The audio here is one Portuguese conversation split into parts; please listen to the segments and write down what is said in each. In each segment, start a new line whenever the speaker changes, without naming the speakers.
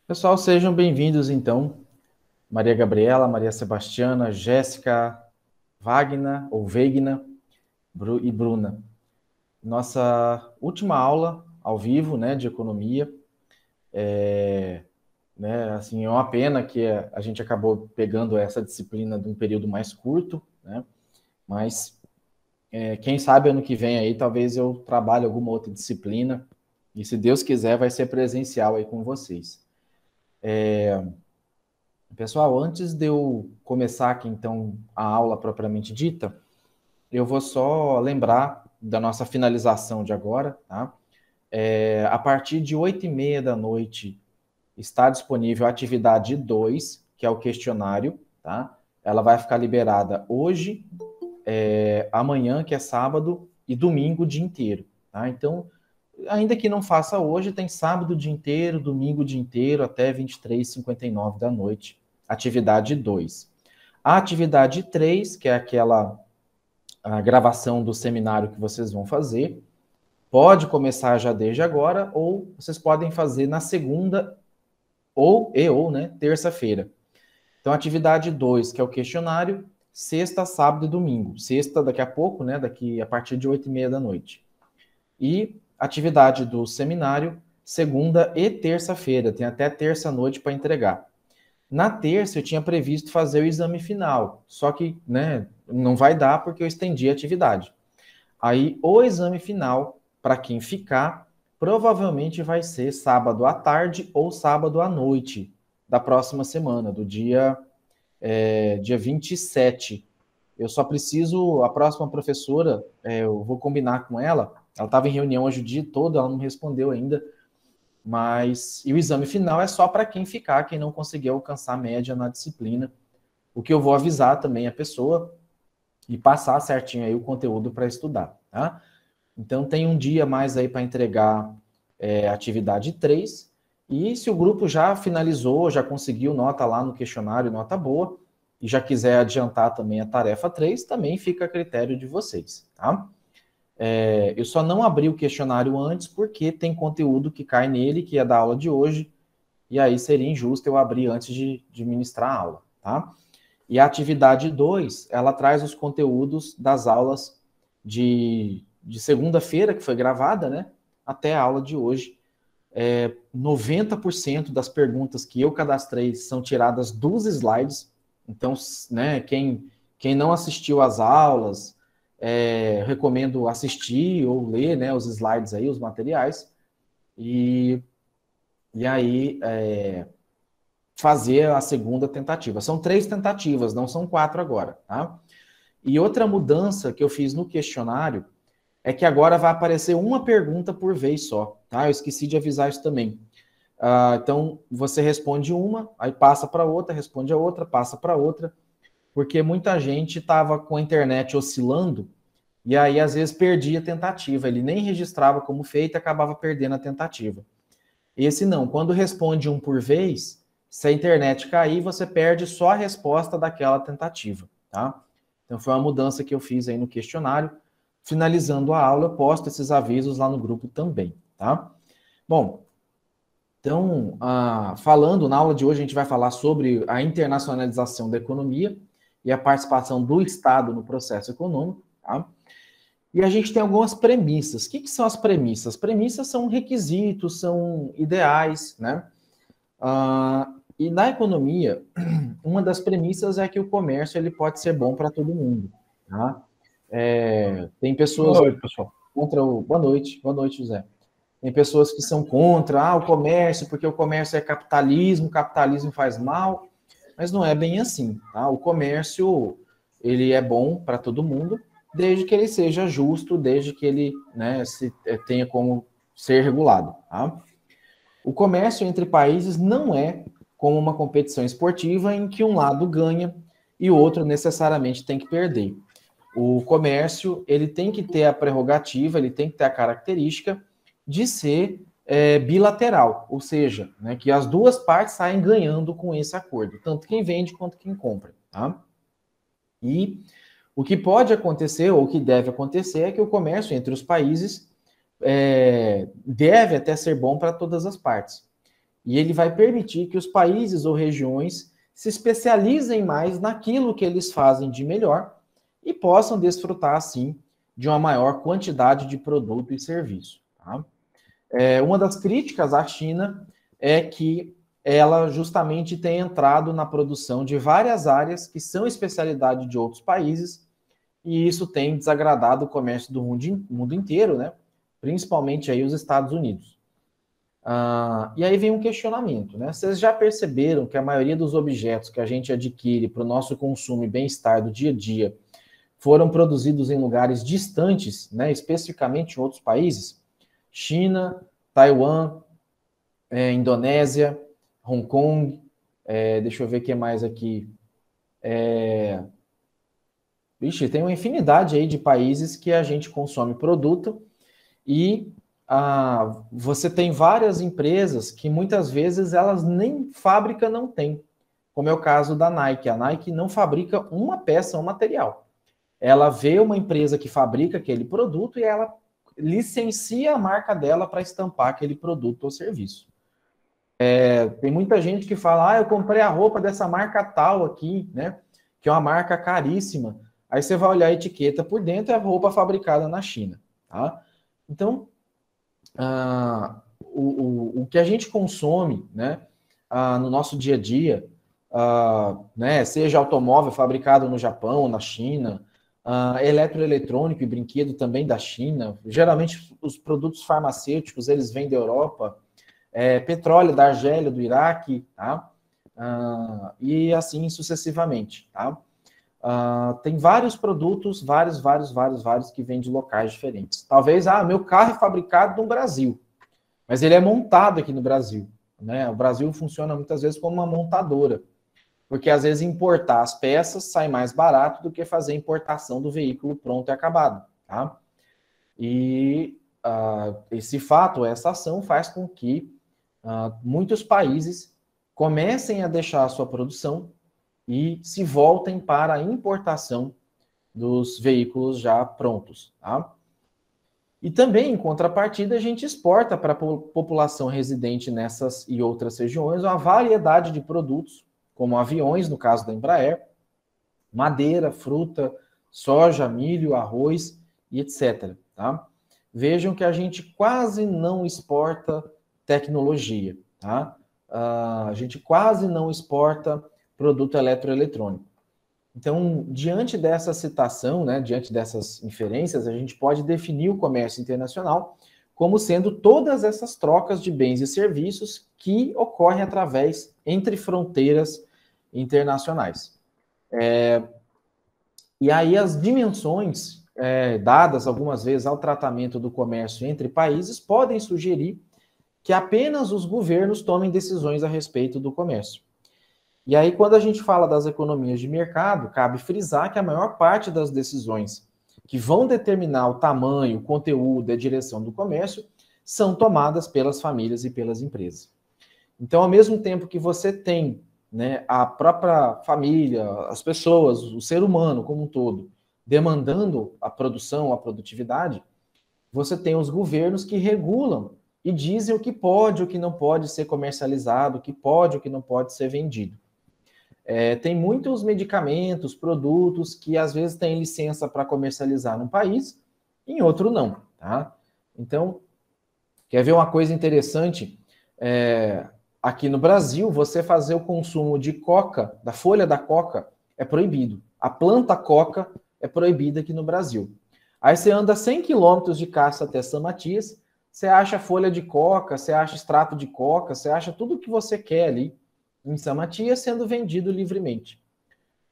Pessoal, sejam bem-vindos, então. Maria Gabriela, Maria Sebastiana, Jéssica, Wagner, ou Wegner, e Bruna. Nossa última aula ao vivo, né, de economia. Assim, é uma pena que a gente acabou pegando essa disciplina de um período mais curto, né, mas quem sabe ano que vem aí, talvez eu trabalhe alguma outra disciplina, e se Deus quiser, vai ser presencial aí com vocês. Pessoal, antes de eu começar aqui, então, a aula propriamente dita, eu vou só lembrar da nossa finalização de agora, tá? A partir de 8h30 da noite está disponível a atividade 2, que é o questionário, tá? Ela vai ficar liberada hoje, amanhã, que é sábado, e domingo o dia inteiro, tá? Então, ainda que não faça hoje, tem sábado o dia inteiro, domingo o dia inteiro, até 23h59 da noite, atividade 2. A atividade 3, que é aquela a gravação do seminário que vocês vão fazer, pode começar já desde agora, ou vocês podem fazer na segunda ou né, terça-feira. Então, atividade 2, que é o questionário, sexta, sábado e domingo. Sexta, daqui a pouco, né, daqui a partir de 8h30 da noite. E atividade do seminário, segunda e terça-feira. Tem até terça-noite para entregar. Na terça, eu tinha previsto fazer o exame final, só que, né, não vai dar porque eu estendi a atividade. Aí, o exame final, para quem ficar, provavelmente vai ser sábado à tarde ou sábado à noite da próxima semana, do dia 27. Eu só preciso, a próxima professora, eu vou combinar com ela. Ela estava em reunião hoje o dia todo, ela não respondeu ainda. Mas, e o exame final é só para quem ficar, quem não conseguir alcançar a média na disciplina. O que eu vou avisar também a pessoa e passar certinho aí o conteúdo para estudar, tá? Então, tem um dia mais aí para entregar atividade 3. E se o grupo já finalizou, já conseguiu nota lá no questionário, nota boa, e já quiser adiantar também a tarefa 3, também fica a critério de vocês, tá? Eu só não abri o questionário antes porque tem conteúdo que cai nele, que é da aula de hoje, e aí seria injusto eu abrir antes de ministrar a aula, tá? E a atividade 2, ela traz os conteúdos das aulas de segunda-feira, que foi gravada, né? Até a aula de hoje. 90% das perguntas que eu cadastrei são tiradas dos slides. Então, né, quem não assistiu às aulas, recomendo assistir ou ler, né, os slides aí, os materiais. E aí, fazer a segunda tentativa. São 3 tentativas, não são 4 agora, tá? E outra mudança que eu fiz no questionário é que agora vai aparecer uma pergunta por vez só, tá? Eu esqueci de avisar isso também. Então, você responde uma, aí passa para outra, responde a outra, passa para outra, porque muita gente estava com a internet oscilando e aí, às vezes, perdia a tentativa. Ele nem registrava como feito e acabava perdendo a tentativa. Esse não. Quando responde um por vez, se a internet cair, você perde só a resposta daquela tentativa, tá? Então, foi uma mudança que eu fiz aí no questionário. Finalizando a aula, eu posto esses avisos lá no grupo também, tá? Bom, então, falando na aula de hoje, a gente vai falar sobre a internacionalização da economia e a participação do Estado no processo econômico, tá? E a gente tem algumas premissas. O que são as premissas? Premissas são requisitos, são ideais, né? E na economia, uma das premissas é que o comércio ele pode ser bom para todo mundo, tá? Tem pessoas
Boa noite, pessoal.
contra o... Boa noite, José. Tem pessoas que são contra o comércio, porque o comércio é capitalismo, o capitalismo faz mal, mas não é bem assim, tá? O comércio, ele é bom para todo mundo, desde que ele seja justo, desde que ele, né, tenha como ser regulado, tá? O comércio entre países não é como uma competição esportiva em que um lado ganha e o outro necessariamente tem que perder. O comércio, ele tem que ter a prerrogativa, ele tem que ter a característica de ser bilateral, ou seja, né, que as duas partes saem ganhando com esse acordo, tanto quem vende quanto quem compra, tá? E o que pode acontecer, ou o que deve acontecer, é que o comércio entre os países deve até ser bom para todas as partes. e ele vai permitir que os países ou regiões se especializem mais naquilo que eles fazem de melhor e possam desfrutar, assim, de uma maior quantidade de produto e serviço. Tá? Uma das críticas à China é que ela justamente tem entrado na produção de várias áreas que são especialidade de outros países, e isso tem desagradado o comércio do mundo inteiro, né? Principalmente aí os Estados Unidos. E aí vem um questionamento, né? Vocês já perceberam que a maioria dos objetos que a gente adquire para o nosso consumo e bem-estar do dia a dia foram produzidos em lugares distantes, né? Especificamente em outros países? China, Taiwan, Indonésia, Hong Kong, deixa eu ver o que mais aqui. Vixe, tem uma infinidade aí de países que a gente consome produto e você tem várias empresas que muitas vezes elas nem fábrica não têm, como é o caso da Nike. A Nike não fabrica uma peça, um material. Ela vê uma empresa que fabrica aquele produto e ela licencia a marca dela para estampar aquele produto ou serviço. Tem muita gente que fala, eu comprei a roupa dessa marca tal aqui, né? Que é uma marca caríssima. Aí você vai olhar a etiqueta por dentro, é a roupa fabricada na China, tá? Então, o que a gente consome, né, no nosso dia a dia, né, seja automóvel fabricado no Japão, na China, eletroeletrônico e brinquedo também da China, geralmente os produtos farmacêuticos, eles vêm da Europa, petróleo da Argélia, do Iraque, tá? E assim sucessivamente, tá? Tem vários produtos, vários que vêm de locais diferentes. Talvez, meu carro é fabricado no Brasil, mas ele é montado aqui no Brasil, né? O Brasil funciona muitas vezes como uma montadora, porque às vezes importar as peças sai mais barato do que fazer a importação do veículo pronto e acabado, tá? E esse fato, essa ação faz com que muitos países comecem a deixar a sua produção e se voltem para a importação dos veículos já prontos. Tá? E também, em contrapartida, a gente exporta para a população residente nessas e outras regiões uma variedade de produtos, como aviões, no caso da Embraer, madeira, fruta, soja, milho, arroz e etc. Tá? Vejam que a gente quase não exporta tecnologia. Tá? A gente quase não exporta produto eletroeletrônico. Então, diante dessa citação, né, diante dessas inferências, a gente pode definir o comércio internacional como sendo todas essas trocas de bens e serviços que ocorrem através entre fronteiras internacionais. E aí as dimensões dadas algumas vezes ao tratamento do comércio entre países podem sugerir que apenas os governos tomem decisões a respeito do comércio. E aí, quando a gente fala das economias de mercado, cabe frisar que a maior parte das decisões que vão determinar o tamanho, o conteúdo e a direção do comércio são tomadas pelas famílias e pelas empresas. Então, ao mesmo tempo que você tem, né, a própria família, as pessoas, o ser humano como um todo, demandando a produção, a produtividade, você tem os governos que regulam e dizem o que pode, o que não pode ser comercializado, o que pode, o que não pode ser vendido. Tem muitos medicamentos, produtos que às vezes têm licença para comercializar num país, em outro não, tá? Então, quer ver uma coisa interessante? Aqui no Brasil, você fazer o consumo de coca, da folha da coca, é proibido. A planta coca é proibida aqui no Brasil. Aí você anda 100 quilômetros de Caça até São Matias, você acha folha de coca, você acha extrato de coca, você acha tudo o que você quer ali em São Matias sendo vendido livremente.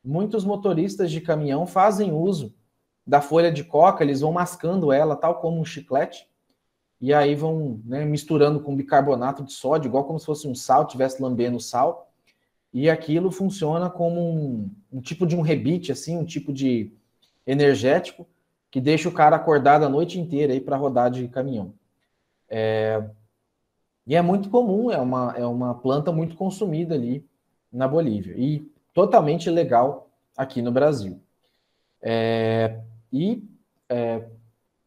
Muitos motoristas de caminhão fazem uso da folha de coca, eles vão mascando ela, tal como um chiclete, e aí vão, né, misturando com bicarbonato de sódio, igual como se fosse um sal, estivesse lambendo sal, e aquilo funciona como um tipo de um rebite, assim, um tipo de energético, que deixa o cara acordado a noite inteira aí para rodar de caminhão. E é muito comum, é uma planta muito consumida ali na Bolívia e totalmente legal aqui no Brasil.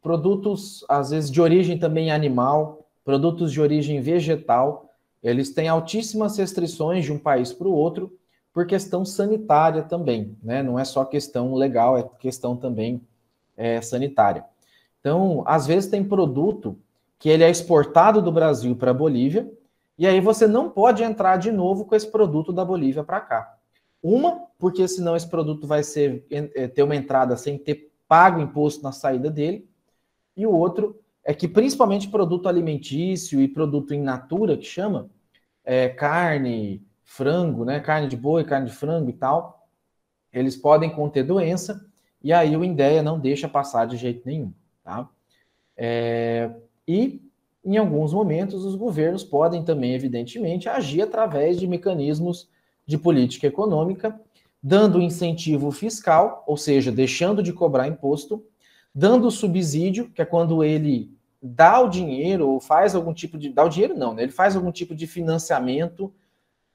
Produtos, às vezes, de origem também animal, produtos de origem vegetal, eles têm altíssimas restrições de um país para o outro por questão sanitária também, né? Não é só questão legal, é questão também sanitária. Então, às vezes tem produto que ele é exportado do Brasil para a Bolívia, e aí você não pode entrar de novo com esse produto da Bolívia para cá. Uma, porque senão esse produto vai ter uma entrada sem ter pago imposto na saída dele, e o outro é que principalmente produto alimentício e produto in natura, que chama, carne, frango, né, carne de boi, carne de frango e tal, eles podem conter doença, e aí o INDEA não deixa passar de jeito nenhum, tá? E, em alguns momentos, os governos podem também, evidentemente, agir através de mecanismos de política econômica, dando incentivo fiscal, ou seja, deixando de cobrar imposto, dando subsídio, que é quando ele dá o dinheiro, ou faz algum tipo de... Dá o dinheiro não, né? Ele faz algum tipo de financiamento,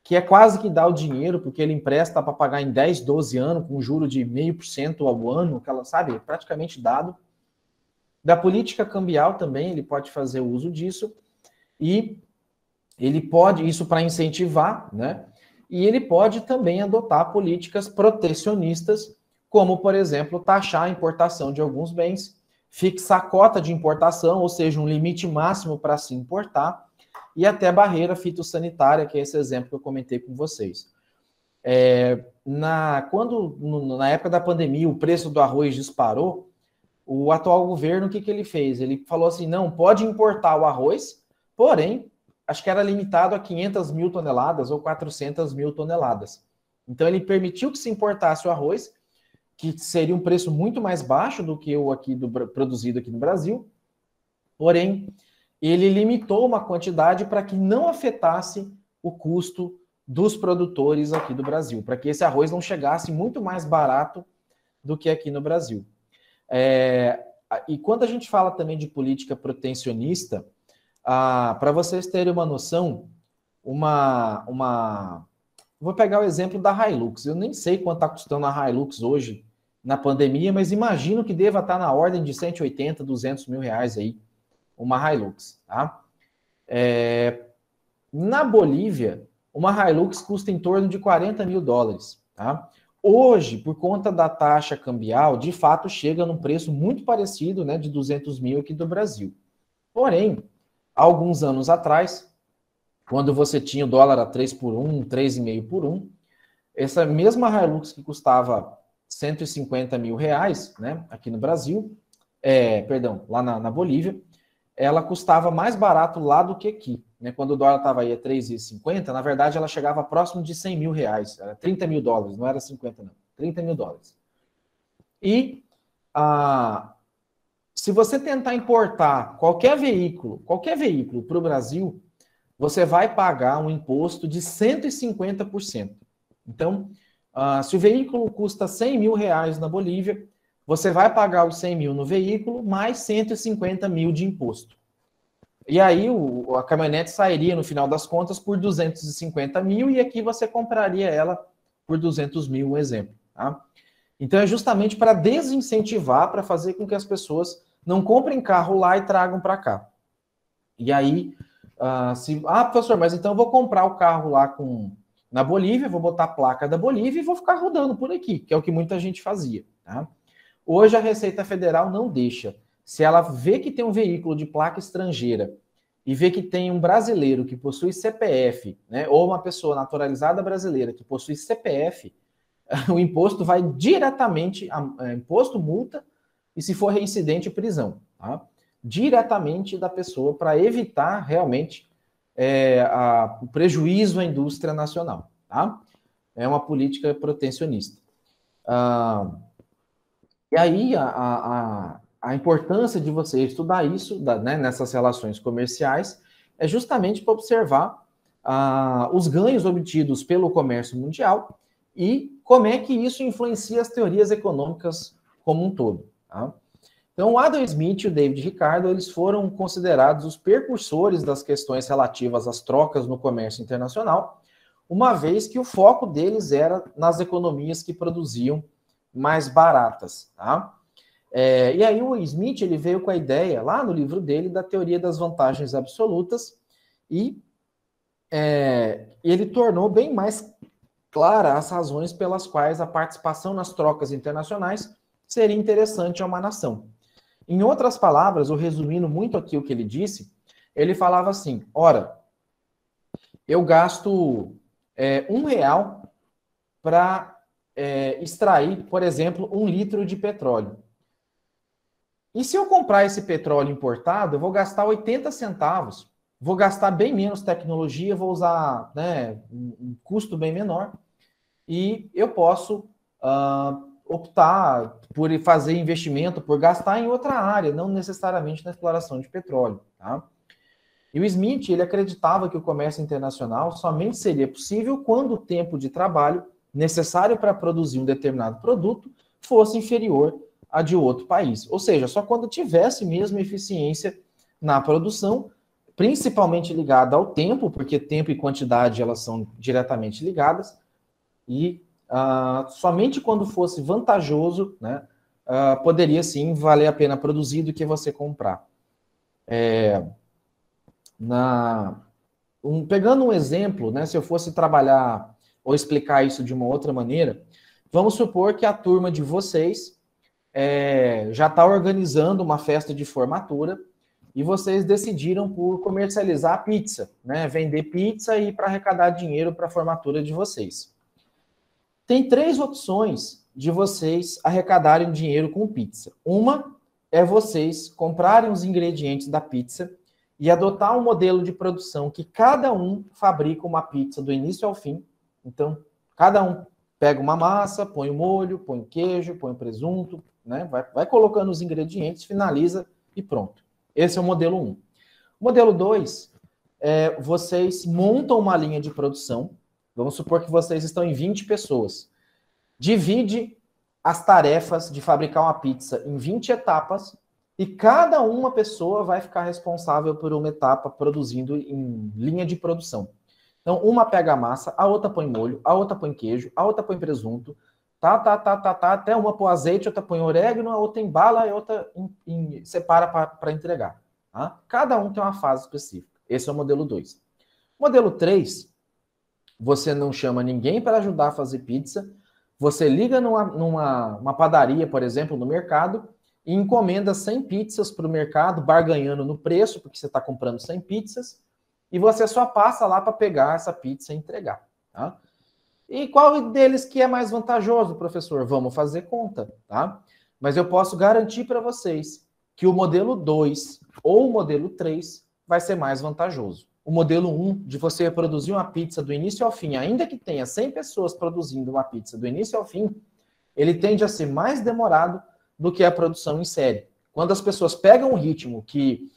que é quase que dá o dinheiro, porque ele empresta para pagar em 10, 12 anos, com juro de 0,5% ao ano, aquela, sabe, praticamente dado. Da política cambial também, ele pode fazer uso disso, e ele pode, isso para incentivar, né? E ele pode também adotar políticas protecionistas, como, por exemplo, taxar a importação de alguns bens, fixar cota de importação, ou seja, um limite máximo para se importar, e até barreira fitossanitária, que é esse exemplo que eu comentei com vocês. Na época da pandemia, o preço do arroz disparou, o atual governo, o que ele fez? Ele falou assim, não, pode importar o arroz, porém, acho que era limitado a 500 mil toneladas ou 400 mil toneladas. Então, ele permitiu que se importasse o arroz, que seria um preço muito mais baixo do que o produzido aqui no Brasil, porém, ele limitou uma quantidade para que não afetasse o custo dos produtores aqui do Brasil, para que esse arroz não chegasse muito mais barato do que aqui no Brasil. E quando a gente fala também de política protecionista, para vocês terem uma noção, vou pegar o exemplo da Hilux. Eu nem sei quanto está custando a Hilux hoje na pandemia, mas imagino que deva estar na ordem de 180, 200 mil reais aí, uma Hilux, tá? Na Bolívia, uma Hilux custa em torno de 40 mil dólares, tá? Hoje, por conta da taxa cambial, de fato chega num preço muito parecido, né, de 200 mil aqui do Brasil. Porém, alguns anos atrás, quando você tinha o dólar a 3 por 1, 3,5 por 1, essa mesma Hilux que custava 150 mil reais, né, aqui no Brasil, lá na Bolívia, ela custava mais barato lá do que aqui. Né? Quando o dólar estava aí a 3,50, na verdade ela chegava próximo de 100 mil reais, era 30 mil dólares, não era 50 não, 30 mil dólares. E se você tentar importar qualquer veículo para o Brasil, você vai pagar um imposto de 150%. Então, se o veículo custa 100 mil reais na Bolívia, você vai pagar os 100 mil no veículo, mais 150 mil de imposto. E aí a caminhonete sairia, no final das contas, por 250 mil, e aqui você compraria ela por 200 mil, um exemplo. Tá? Então é justamente para desincentivar, para fazer com que as pessoas não comprem carro lá e tragam para cá. E aí, professor, mas então eu vou comprar o carro lá na Bolívia, vou botar a placa da Bolívia e vou ficar rodando por aqui, que é o que muita gente fazia. Tá? Hoje a Receita Federal não deixa. Se ela vê que tem um veículo de placa estrangeira e vê que tem um brasileiro que possui CPF, né, ou uma pessoa naturalizada brasileira que possui CPF, o imposto vai diretamente, imposto, multa, e se for reincidente, prisão. Tá? Diretamente da pessoa, para evitar realmente o prejuízo à indústria nacional. Tá? É uma política protecionista. E aí, a importância de você estudar isso, né, nessas relações comerciais, é justamente para observar os ganhos obtidos pelo comércio mundial e como é que isso influencia as teorias econômicas como um todo. Tá? Então, o Adam Smith e o David Ricardo, eles foram considerados os precursores das questões relativas às trocas no comércio internacional, uma vez que o foco deles era nas economias que produziam mais baratas, tá? E aí o Smith ele veio com a ideia, lá no livro dele, da teoria das vantagens absolutas, e ele tornou bem mais clara as razões pelas quais a participação nas trocas internacionais seria interessante a uma nação. Em outras palavras, ou resumindo muito aqui o que ele disse, ele falava assim: ora, eu gasto R$ 1 para extrair, por exemplo, 1 litro de petróleo. E se eu comprar esse petróleo importado, eu vou gastar 80 centavos, vou gastar bem menos tecnologia, vou usar, né, um custo bem menor, e eu posso optar por fazer investimento, por gastar em outra área, não necessariamente na exploração de petróleo. Tá? E o Smith, ele acreditava que o comércio internacional somente seria possível quando o tempo de trabalho necessário para produzir um determinado produto fosse inferior a de outro país. Ou seja, só quando tivesse mesmo eficiência na produção, principalmente ligada ao tempo, porque tempo e quantidade elas são diretamente ligadas, e somente quando fosse vantajoso, né, poderia sim valer a pena produzir do que você comprar. Pegando um exemplo, né, se eu fosse trabalhar ou explicar isso de uma outra maneira, vamos supor que a turma de vocês já está organizando uma festa de formatura e vocês decidiram por comercializar pizza, né, vender pizza e para arrecadar dinheiro para a formatura de vocês. Tem 3 opções de vocês arrecadarem dinheiro com pizza. Uma é vocês comprarem os ingredientes da pizza e adotar um modelo de produção que cada um fabrica uma pizza do início ao fim. Então, cada um pega uma massa, põe o molho, põe o queijo, põe o presunto, né? Vai colocando os ingredientes, finaliza e pronto. Esse é o modelo 1. O modelo 2 vocês montam uma linha de produção. Vamos supor que vocês estão em 20 pessoas. Divide as tarefas de fabricar uma pizza em 20 etapas e cada uma pessoa vai ficar responsável por uma etapa produzindo em linha de produção. Então, uma pega a massa, a outra põe molho, a outra põe queijo, a outra põe presunto, até uma põe azeite, outra põe orégano, a outra embala e a outra separa para entregar. Tá? Cada um tem uma fase específica. Esse é o modelo 2. Modelo 3, você não chama ninguém para ajudar a fazer pizza, você liga numa padaria, por exemplo, no mercado, e encomenda 100 pizzas para o mercado, barganhando no preço, porque você está comprando 100 pizzas, e você só passa lá para pegar essa pizza e entregar. Tá? E qual deles que é mais vantajoso, professor? Vamos fazer conta, tá? Mas eu posso garantir para vocês que o modelo 2 ou o modelo 3 vai ser mais vantajoso. O modelo 1, de você produzir uma pizza do início ao fim, ainda que tenha 100 pessoas produzindo uma pizza do início ao fim, ele tende a ser mais demorado do que a produção em série. Quando as pessoas pegam um ritmo que...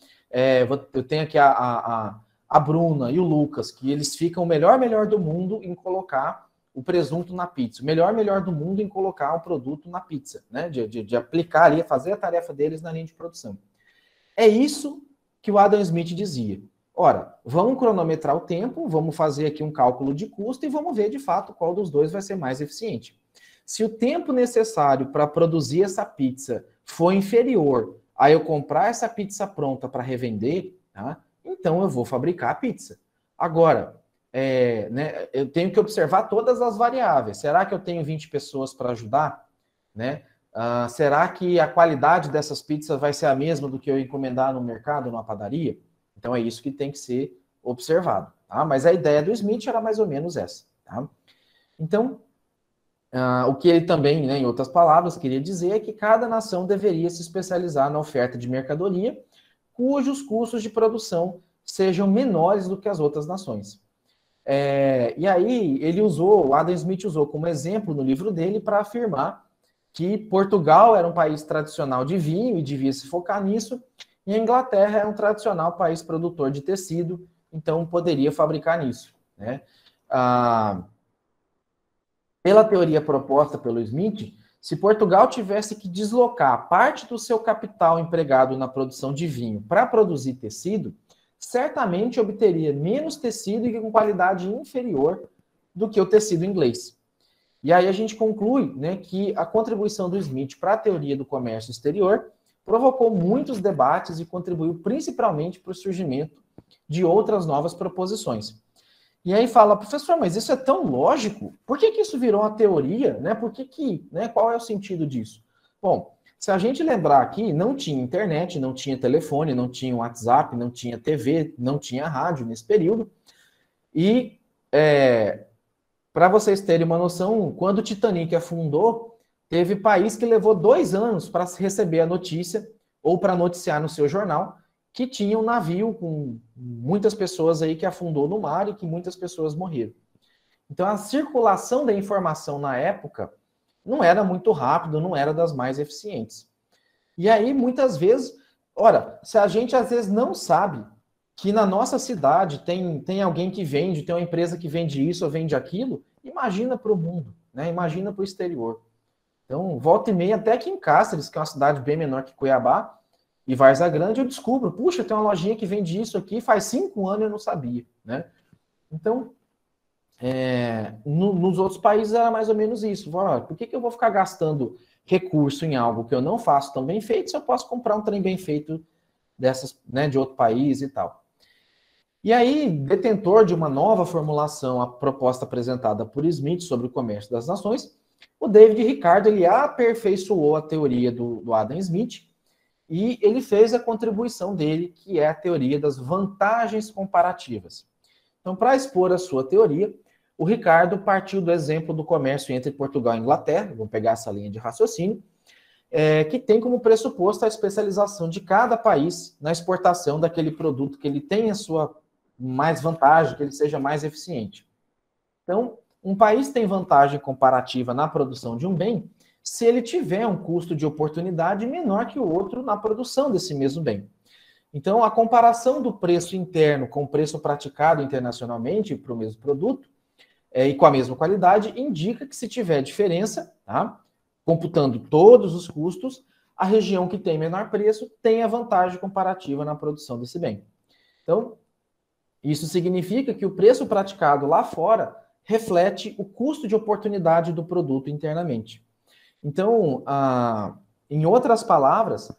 eu tenho aqui a Bruna e o Lucas, que eles ficam o melhor do mundo em colocar o presunto na pizza. O melhor do mundo em colocar o produto na pizza, né? De aplicar ali, fazer a tarefa deles na linha de produção. É isso que o Adam Smith dizia. Ora, vamos cronometrar o tempo, vamos fazer aqui um cálculo de custo e vamos ver, de fato, qual dos dois vai ser mais eficiente. Se o tempo necessário para produzir essa pizza for inferior a eu comprar essa pizza pronta para revender, tá? Então eu vou fabricar a pizza. Agora, né, eu tenho que observar todas as variáveis. Será que eu tenho 20 pessoas para ajudar? Né? Será que a qualidade dessas pizzas vai ser a mesma do que eu encomendar no mercado, numa padaria? Então é isso que tem que ser observado. Tá? Mas a ideia do Smith era mais ou menos essa. Tá? Então, o que ele também, né, em outras palavras, queria dizer é que cada nação deveria se especializar na oferta de mercadoria cujos custos de produção sejam menores do que as outras nações. E aí o Adam Smith usou como exemplo no livro dele para afirmar que Portugal era um país tradicional de vinho e devia se focar nisso, e a Inglaterra é um tradicional país produtor de tecido, então poderia fabricar nisso. Né? Pela teoria proposta pelo Smith, se Portugal tivesse que deslocar parte do seu capital empregado na produção de vinho para produzir tecido, certamente obteria menos tecido e com qualidade inferior do que o tecido inglês. E aí a gente conclui, né, que a contribuição do Smith para a teoria do comércio exterior provocou muitos debates e contribuiu principalmente para o surgimento de outras novas proposições. E aí fala, professor, mas isso é tão lógico? Por que que isso virou uma teoria? Né? Por que que, né? Qual é o sentido disso? Bom, se a gente lembrar aqui, não tinha internet, não tinha telefone, não tinha WhatsApp, não tinha TV, não tinha rádio nesse período. E para vocês terem uma noção, quando o Titanic afundou, teve país que levou 2 anos para receber a notícia ou para noticiar no seu jornal que tinha um navio com muitas pessoas aí que afundou no mar e que muitas pessoas morreram. Então a circulação da informação na época não era muito rápida, não era das mais eficientes. E aí muitas vezes, ora, se a gente às vezes não sabe que na nossa cidade tem alguém que vende, tem uma empresa que vende isso ou vende aquilo, imagina para o mundo, né? Imagina para o exterior. Então, volta e meia, até aqui em Cáceres, que é uma cidade bem menor que Cuiabá, e Várzea Grande, eu descubro, puxa, tem uma lojinha que vende isso aqui, faz 5 anos eu não sabia, né? Então, nos outros países era mais ou menos isso. Por que eu vou ficar gastando recurso em algo que eu não faço tão bem feito se eu posso comprar um trem bem feito dessas, né, de outro país e tal? E aí, detentor de uma nova formulação, a proposta apresentada por Smith sobre o comércio das nações, o David Ricardo ele aperfeiçoou a teoria do Adam Smith e ele fez a contribuição dele, que é a teoria das vantagens comparativas. Então, para expor a sua teoria, o Ricardo partiu do exemplo do comércio entre Portugal e Inglaterra, vamos pegar essa linha de raciocínio, que tem como pressuposto a especialização de cada país na exportação daquele produto que ele tem a sua mais vantagem, que ele seja mais eficiente. Então, um país tem vantagem comparativa na produção de um bem se ele tiver um custo de oportunidade menor que o outro na produção desse mesmo bem. Então, a comparação do preço interno com o preço praticado internacionalmente para o mesmo produto e com a mesma qualidade indica que se tiver diferença, tá? Computando todos os custos, a região que tem menor preço tem a vantagem comparativa na produção desse bem. Então, isso significa que o preço praticado lá fora reflete o custo de oportunidade do produto internamente. Então, em outras palavras,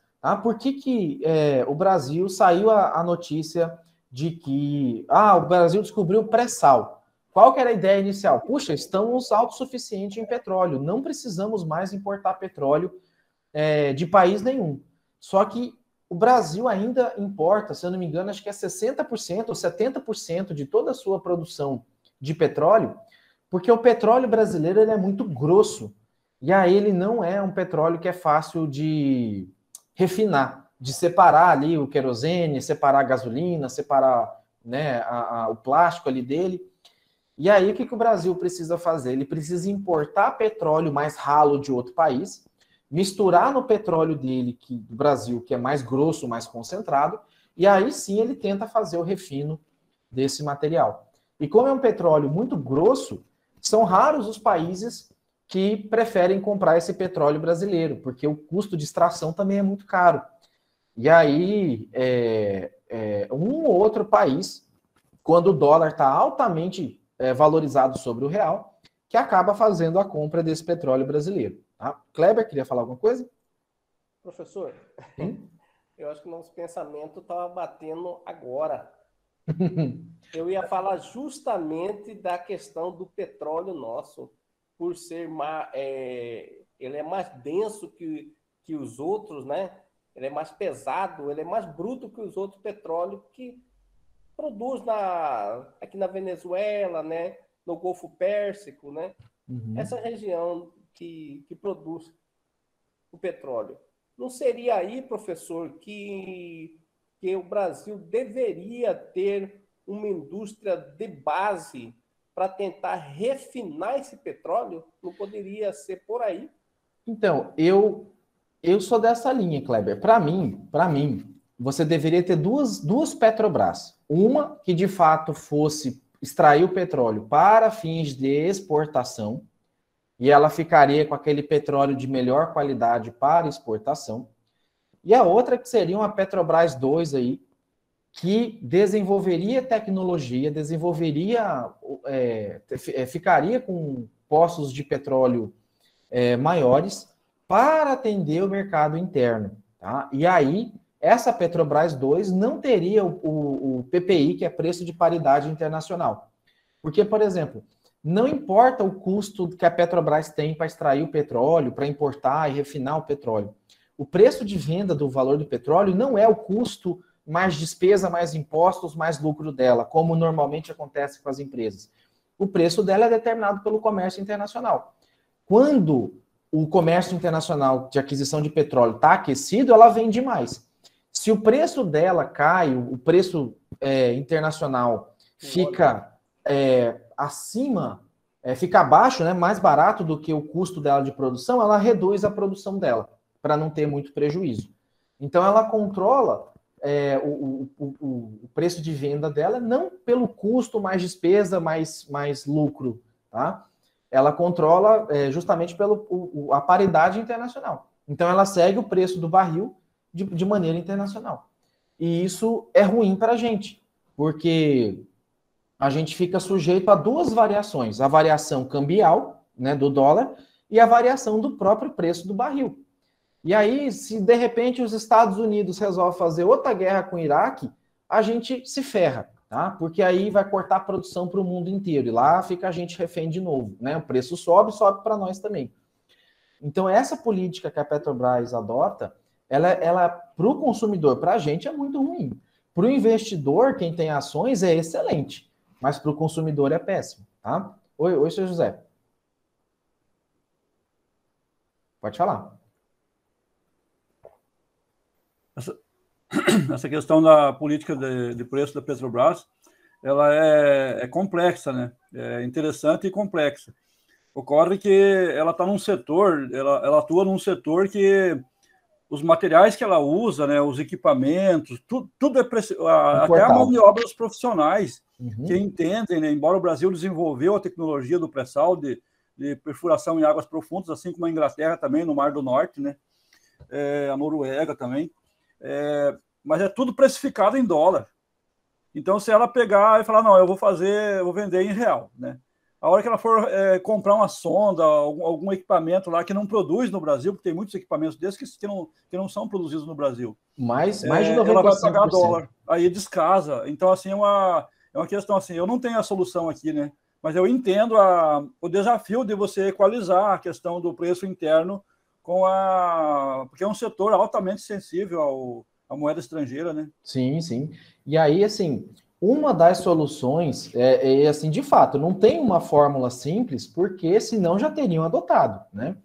por que o Brasil saiu a notícia de que o Brasil descobriu o pré-sal? Qual que era a ideia inicial? Puxa, estamos autossuficientes em petróleo, não precisamos mais importar petróleo de país nenhum. Só que o Brasil ainda importa, se eu não me engano, acho que é 60% ou 70% de toda a sua produção de petróleo, porque o petróleo brasileiro ele é muito grosso. E aí ele não é um petróleo que é fácil de refinar, de separar ali o querosene, separar a gasolina, separar, né, o plástico ali dele. E aí o que o Brasil precisa fazer? Ele precisa importar petróleo mais ralo de outro país, misturar no petróleo dele, do Brasil, que é mais grosso, mais concentrado, e aí sim ele tenta fazer o refino desse material. E como é um petróleo muito grosso, são raros os países que preferem comprar esse petróleo brasileiro, porque o custo de extração também é muito caro. E aí, um ou outro país, quando o dólar está altamente valorizado sobre o real, que acaba fazendo a compra desse petróleo brasileiro. Tá? Kleber, queria falar alguma coisa?
Professor, eu acho que o nosso pensamento estava batendo agora. Eu ia falar justamente da questão do petróleo nosso, por ser ele é mais denso que os outros, né? Ele é mais pesado, ele é mais bruto que os outros petróleos que produz aqui na Venezuela, né? No Golfo Pérsico, né?
Uhum.
Essa região que produz o petróleo. Não seria aí, professor, que o Brasil deveria ter uma indústria de base para tentar refinar esse petróleo? Não poderia ser por aí?
Então, eu sou dessa linha, Kleber. Para mim, você deveria ter duas Petrobras. Uma que de fato fosse extrair o petróleo para fins de exportação, e ela ficaria com aquele petróleo de melhor qualidade para exportação. E a outra que seria uma Petrobras 2 aí, que desenvolveria tecnologia, ficaria com poços de petróleo maiores para atender o mercado interno. Tá? E aí, essa Petrobras 2 não teria o PPI, que é preço de paridade internacional. Porque, por exemplo, não importa o custo que a Petrobras tem para extrair o petróleo, para importar e refinar o petróleo. O preço de venda do valor do petróleo não é o custo mais despesa, mais impostos, mais lucro dela, como normalmente acontece com as empresas. O preço dela é determinado pelo comércio internacional. Quando o comércio internacional de aquisição de petróleo está aquecido, ela vende mais. Se o preço dela cai, o preço internacional fica acima, fica abaixo, né, mais barato do que o custo dela de produção, ela reduz a produção dela, para não ter muito prejuízo. Então, ela controla o preço de venda dela, não pelo custo, mais despesa, mais lucro, tá? Ela controla justamente a paridade internacional. Então, ela segue o preço do barril de maneira internacional. E isso é ruim para a gente, porque a gente fica sujeito a duas variações: a variação cambial, né, do dólar, e a variação do próprio preço do barril. E aí, se de repente os Estados Unidos resolvem fazer outra guerra com o Iraque, a gente se ferra, tá? Porque aí vai cortar a produção para o mundo inteiro, e lá fica a gente refém de novo, né? O preço sobe para nós também. Então, essa política que a Petrobras adota, ela para o consumidor, para a gente, é muito ruim. Para o investidor, quem tem ações, é excelente, mas para o consumidor é péssimo, tá? Oi, seu José. Pode falar.
Essa questão da política de preço da Petrobras, ela é complexa, né? É interessante e complexa. Ocorre que ela está num setor, ela atua num setor que os materiais que ela usa, né, os equipamentos, tudo até a mão de obra dos profissionais que entendem, né? Embora o Brasil desenvolveu a tecnologia do pré-sal de perfuração em águas profundas, assim como a Inglaterra também, no Mar do Norte, né? A Noruega também. Mas é tudo precificado em dólar. Então, se ela pegar e falar, não, eu vou vender em real, né? A hora que ela for comprar uma sonda, algum equipamento lá que não produz no Brasil, porque tem muitos equipamentos desses que não são produzidos no Brasil.
Mais de 95%.
Ela vai pagar dólar, aí descasa. Então, assim, é uma questão assim, eu não tenho a solução aqui, né? Mas eu entendo o desafio de você equalizar a questão do preço interno porque é um setor altamente sensível à moeda estrangeira, né?
Sim, sim. E aí, assim, uma das soluções assim, de fato, não tem uma fórmula simples, porque senão já teriam adotado, né?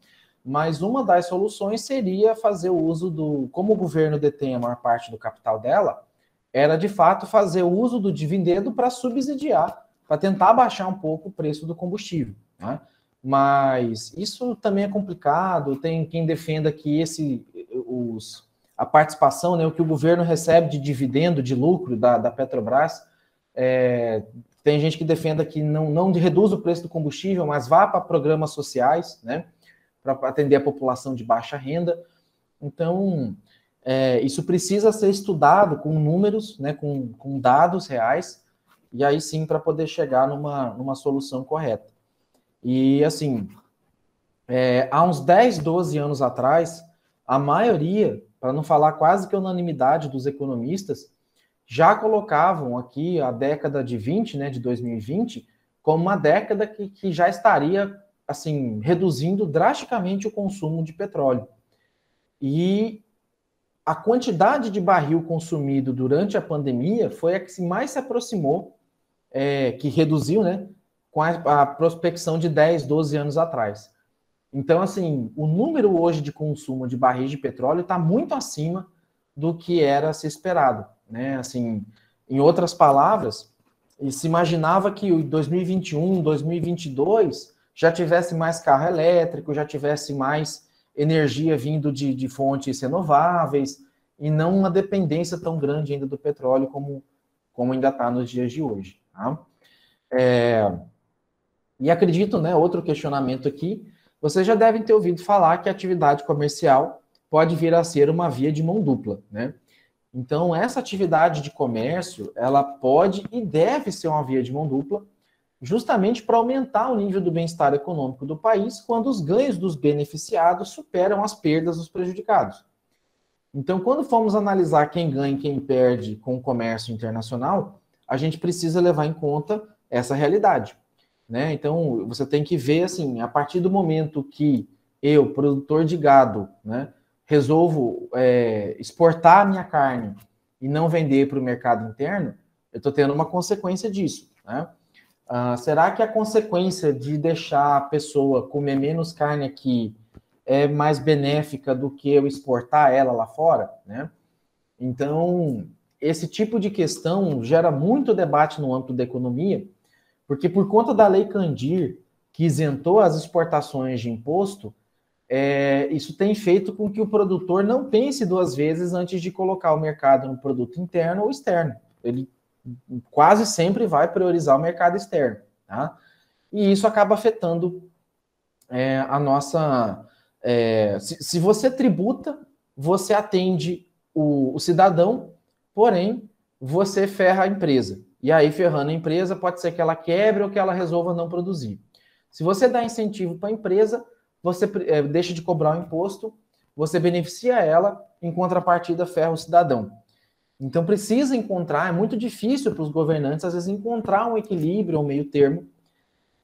Mas uma das soluções seria fazer o uso como o governo detém a maior parte do capital dela, era de fato fazer o uso do dividendo para subsidiar, para tentar baixar um pouco o preço do combustível, né? Mas isso também é complicado, tem quem defenda que a participação, né, o que o governo recebe de dividendo, de lucro da Petrobras, tem gente que defenda que não reduz o preço do combustível, mas vá para programas sociais, né, para atender a população de baixa renda. Então, isso precisa ser estudado com números, né, com dados reais, e aí sim para poder chegar numa solução correta. E, assim, há uns 10, 12 anos atrás, a maioria, para não falar quase que a unanimidade dos economistas, já colocavam aqui a década de 20, né, de 2020, como uma década que já estaria, assim, reduzindo drasticamente o consumo de petróleo. E a quantidade de barril consumido durante a pandemia foi a que mais se aproximou, que reduziu, né, com a prospecção de 10, 12 anos atrás. Então, assim, o número hoje de consumo de barris de petróleo está muito acima do que era se esperado, né? Assim, em outras palavras, se imaginava que em 2021, 2022 já tivesse mais carro elétrico, já tivesse mais energia vindo de fontes renováveis e não uma dependência tão grande ainda do petróleo como ainda está nos dias de hoje, tá? E acredito, né, outro questionamento aqui, vocês já devem ter ouvido falar que a atividade comercial pode vir a ser uma via de mão dupla, né? Então, essa atividade de comércio, ela pode e deve ser uma via de mão dupla, justamente para aumentar o nível do bem-estar econômico do país, quando os ganhos dos beneficiados superam as perdas dos prejudicados. Então, quando formos analisar quem ganha e quem perde com o comércio internacional, a gente precisa levar em conta essa realidade, né? Então, você tem que ver, assim, a partir do momento que eu, produtor de gado, né, resolvo exportar a minha carne e não vender para o mercado interno, eu estou tendo uma consequência disso, né? Será que a consequência de deixar a pessoa comer menos carne aqui é mais benéfica do que eu exportar ela lá fora, né? Então, esse tipo de questão gera muito debate no âmbito da economia, porque por conta da Lei Candir, que isentou as exportações de imposto, isso tem feito com que o produtor não pense duas vezes antes de colocar o mercado no produto interno ou externo. Ele quase sempre vai priorizar o mercado externo, tá? E isso acaba afetando a nossa... se você tributa, você atende o cidadão, porém, você ferra a empresa. E aí, ferrando a empresa, pode ser que ela quebre ou que ela resolva não produzir. Se você dá incentivo para a empresa, você deixa de cobrar o imposto, você beneficia ela, em contrapartida, ferra o cidadão. Então, precisa encontrar, é muito difícil para os governantes, às vezes, encontrar um equilíbrio, um meio termo,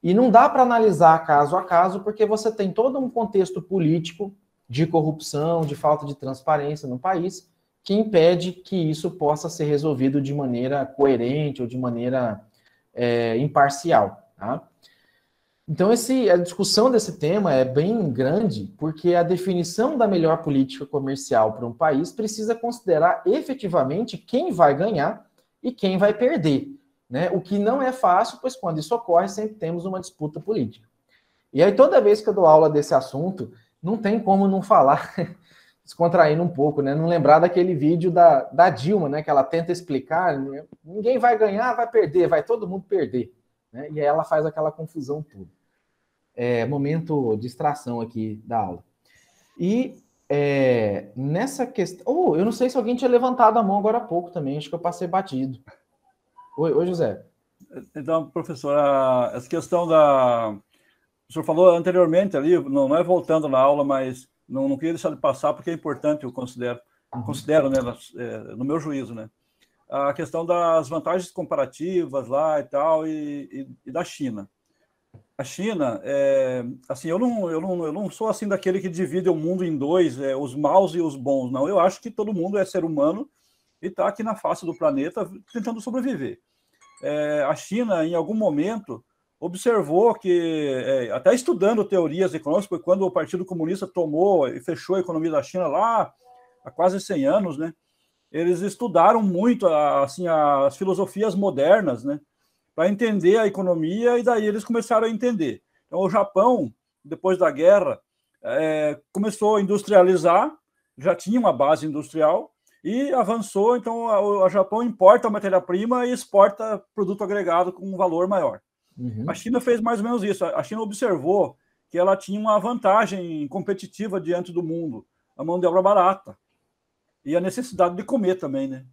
e não dá para analisar caso a caso, porque você tem todo um contexto político de corrupção, de falta de transparência no país, que impede que isso possa ser resolvido de maneira coerente ou de maneira imparcial, tá? Então, a discussão desse tema é bem grande, porque a definição da melhor política comercial para um país precisa considerar efetivamente quem vai ganhar e quem vai perder, né? O que não é fácil, pois quando isso ocorre, sempre temos uma disputa política. E aí, toda vez que eu dou aula desse assunto, não tem como não falar, descontraindo um pouco, né? Não lembrar daquele vídeo da Dilma, né? Que ela tenta explicar, né? Ninguém vai ganhar, vai perder, vai todo mundo perder, né? E aí ela faz aquela confusão toda. Momento de distração aqui da aula. E nessa questão... eu não sei se alguém tinha levantado a mão agora há pouco também, acho que eu passei batido. Oi, José.
Então, professor, essa questão o senhor falou anteriormente ali, não é voltando na aula, mas não queria deixar de passar, porque é importante, eu considero, né, no meu juízo, né? A questão das vantagens comparativas lá e tal, e da China. A China, assim, eu não sou assim daquele que divide o mundo em dois, os maus e os bons, não. Eu acho que todo mundo é ser humano e está aqui na face do planeta tentando sobreviver. A China, em algum momento, observou que, até estudando teorias econômicas, porque quando o Partido Comunista tomou e fechou a economia da China lá há quase 100 anos, né, eles estudaram muito assim, as filosofias modernas, né, para entender a economia, e daí eles começaram a entender. Então, o Japão, depois da guerra, começou a industrializar, já tinha uma base industrial, e avançou. Então, o Japão importa matéria-prima e exporta produto agregado com um valor maior. Uhum. A China fez mais ou menos isso. A China observou que ela tinha uma vantagem competitiva diante do mundo, a mão de obra barata, e a necessidade de comer também, né?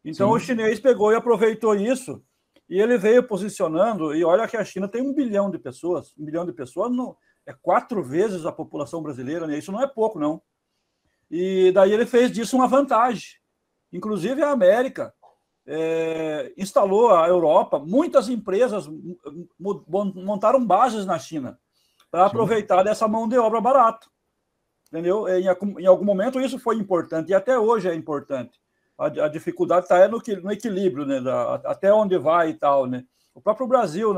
Então, sim, o chinês pegou e aproveitou isso, e ele veio posicionando, e olha que a China tem 1 bilhão de pessoas, não, é 4 vezes a população brasileira, né? Isso não é pouco, não. E daí ele fez disso uma vantagem. Inclusive a América instalou a Europa, muitas empresas montaram bases na China para aproveitar dessa mão de obra barata. Entendeu? Em algum momento isso foi importante, e até hoje é importante. A dificuldade está no equilíbrio, né, até onde vai e tal, né? O próprio Brasil,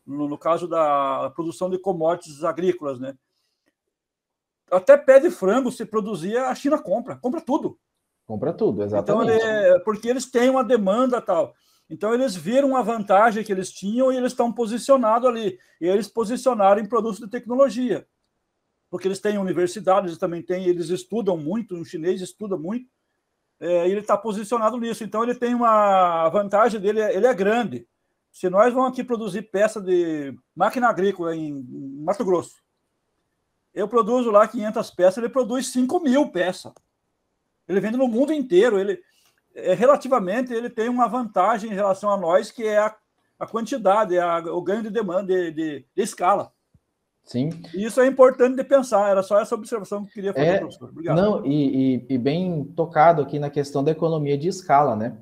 no caso da produção de commodities agrícolas, né? Até pé de frango, se produzir, a China compra tudo.
Compra tudo, exatamente.
Então, porque eles têm uma demanda tal. Então, eles viram a vantagem que eles tinham e eles estão posicionados ali. E eles posicionaram em produtos de tecnologia. Porque eles têm universidades, eles também têm, eles estudam muito, o chinês estuda muito. E ele está posicionado nisso. Então, ele tem a vantagem dele, ele é grande. Se nós vamos aqui produzir peça de máquina agrícola em Mato Grosso, eu produzo lá 500 peças, ele produz 5.000 peças. Ele vende no mundo inteiro. Relativamente, ele tem uma vantagem em relação a nós, que é a quantidade, o ganho de demanda, de escala.
Sim.
E isso é importante de pensar. Era só essa observação que eu queria fazer, professor. Obrigado.
Não, e bem tocado aqui na questão da economia de escala, né?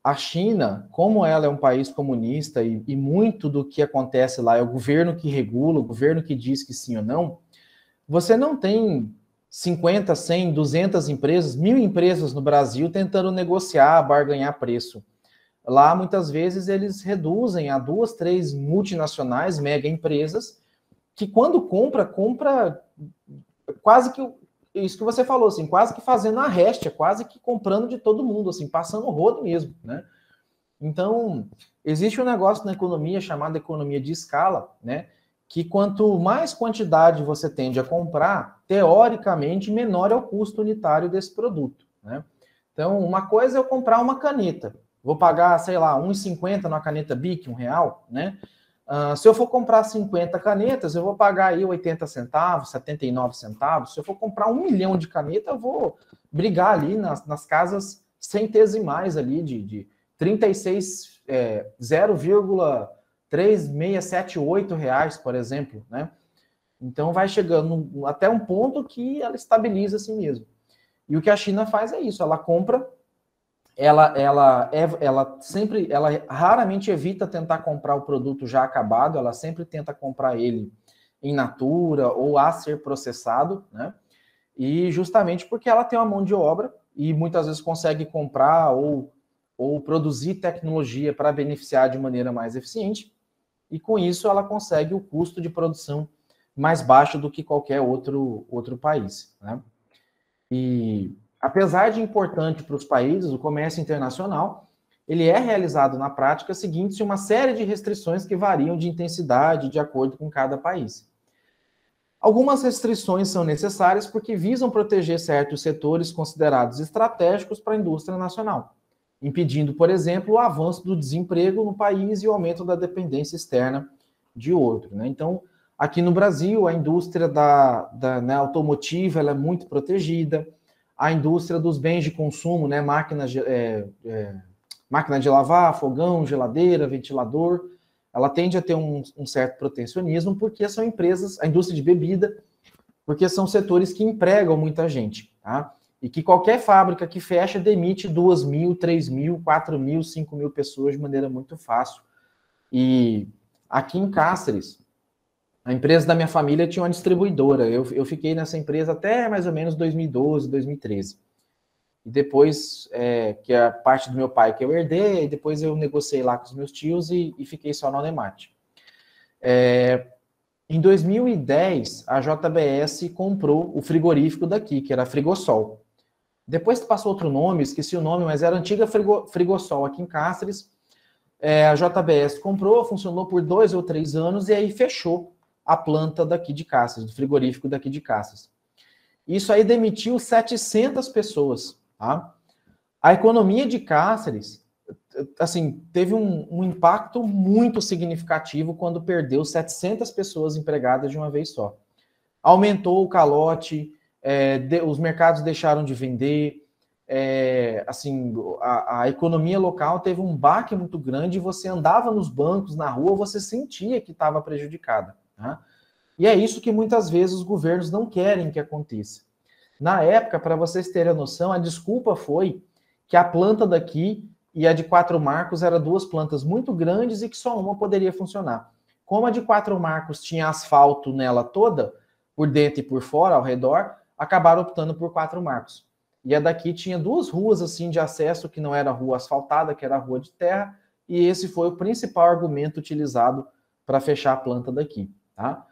a China, como ela é um país comunista e muito do que acontece lá é o governo que regula, o governo que diz que sim ou não, você não tem 50, 100, 200 empresas, 1000 empresas no Brasil tentando negociar, barganhar preço. Lá, muitas vezes, eles reduzem a 2, 3 multinacionais, mega empresas, que quando compra quase que isso que você falou, assim, quase que fazendo a réstia, quase que comprando de todo mundo, assim, passando o rodo mesmo, né? Então, existe um negócio na economia chamado economia de escala, né? Que quanto mais quantidade você tende a comprar, teoricamente, menor é o custo unitário desse produto, né? Então, uma coisa é eu comprar uma caneta. Vou pagar, sei lá, R$1,50 numa caneta Bic, R$1, né? Se eu for comprar 50 canetas, eu vou pagar aí 80 centavos, 79 centavos. Se eu for comprar 1 milhão de canetas, eu vou brigar ali nas casas centesimais ali de 36, 0,3678 reais, por exemplo, né? Então vai chegando até um ponto que ela estabiliza assim mesmo. E o que a China faz é isso, ela compra, ela raramente evita tentar comprar o produto já acabado, ela sempre tenta comprar ele in natura ou a ser processado, né? E justamente porque ela tem uma mão de obra e muitas vezes consegue comprar ou produzir tecnologia para beneficiar de maneira mais eficiente, e com isso ela consegue o custo de produção mais baixo do que qualquer outro país, né? E apesar de importante para os países, o comércio internacional, ele é realizado na prática seguinte uma série de restrições que variam de intensidade de acordo com cada país. Algumas restrições são necessárias porque visam proteger certos setores considerados estratégicos para a indústria nacional, impedindo, por exemplo, o avanço do desemprego no país e o aumento da dependência externa de outro, né? Então, aqui no Brasil, a indústria né, automotiva ela é muito protegida, a indústria dos bens de consumo, né, máquina de lavar, fogão, geladeira, ventilador, ela tende a ter um certo protecionismo porque são empresas, a indústria de bebida, porque são setores que empregam muita gente, tá? E que qualquer fábrica que fecha demite 2.000, 3.000, 4.000, 5.000 pessoas de maneira muito fácil. E aqui em Cáceres, a empresa da minha família tinha uma distribuidora. Eu fiquei nessa empresa até mais ou menos 2012, 2013. E depois, que é a parte do meu pai que eu herdei, e depois eu negociei lá com os meus tios e fiquei só no Anemate. Em 2010, a JBS comprou o frigorífico daqui, que era a Frigosol. Depois passou outro nome, esqueci o nome, mas era a antiga Frigosol aqui em Cáceres. A JBS comprou, funcionou por 2 ou 3 anos e aí fechou a planta daqui de Cáceres, do frigorífico daqui de Cáceres. Isso aí demitiu 700 pessoas, tá? A economia de Cáceres, assim, teve um impacto muito significativo quando perdeu 700 pessoas empregadas de uma vez só. Aumentou o calote, os mercados deixaram de vender, assim, a economia local teve um baque muito grande, você andava nos bancos, na rua, você sentia que estava prejudicada, tá? E é isso que muitas vezes os governos não querem que aconteça. Na época, para vocês terem a noção, a desculpa foi que a planta daqui e a de Quatro Marcos eram 2 plantas muito grandes e que só uma poderia funcionar. Como a de Quatro Marcos tinha asfalto nela toda, por dentro e por fora, ao redor, acabaram optando por Quatro Marcos. E a daqui tinha 2 ruas assim de acesso, que não era rua asfaltada, que era rua de terra, e esse foi o principal argumento utilizado para fechar a planta daqui, tá?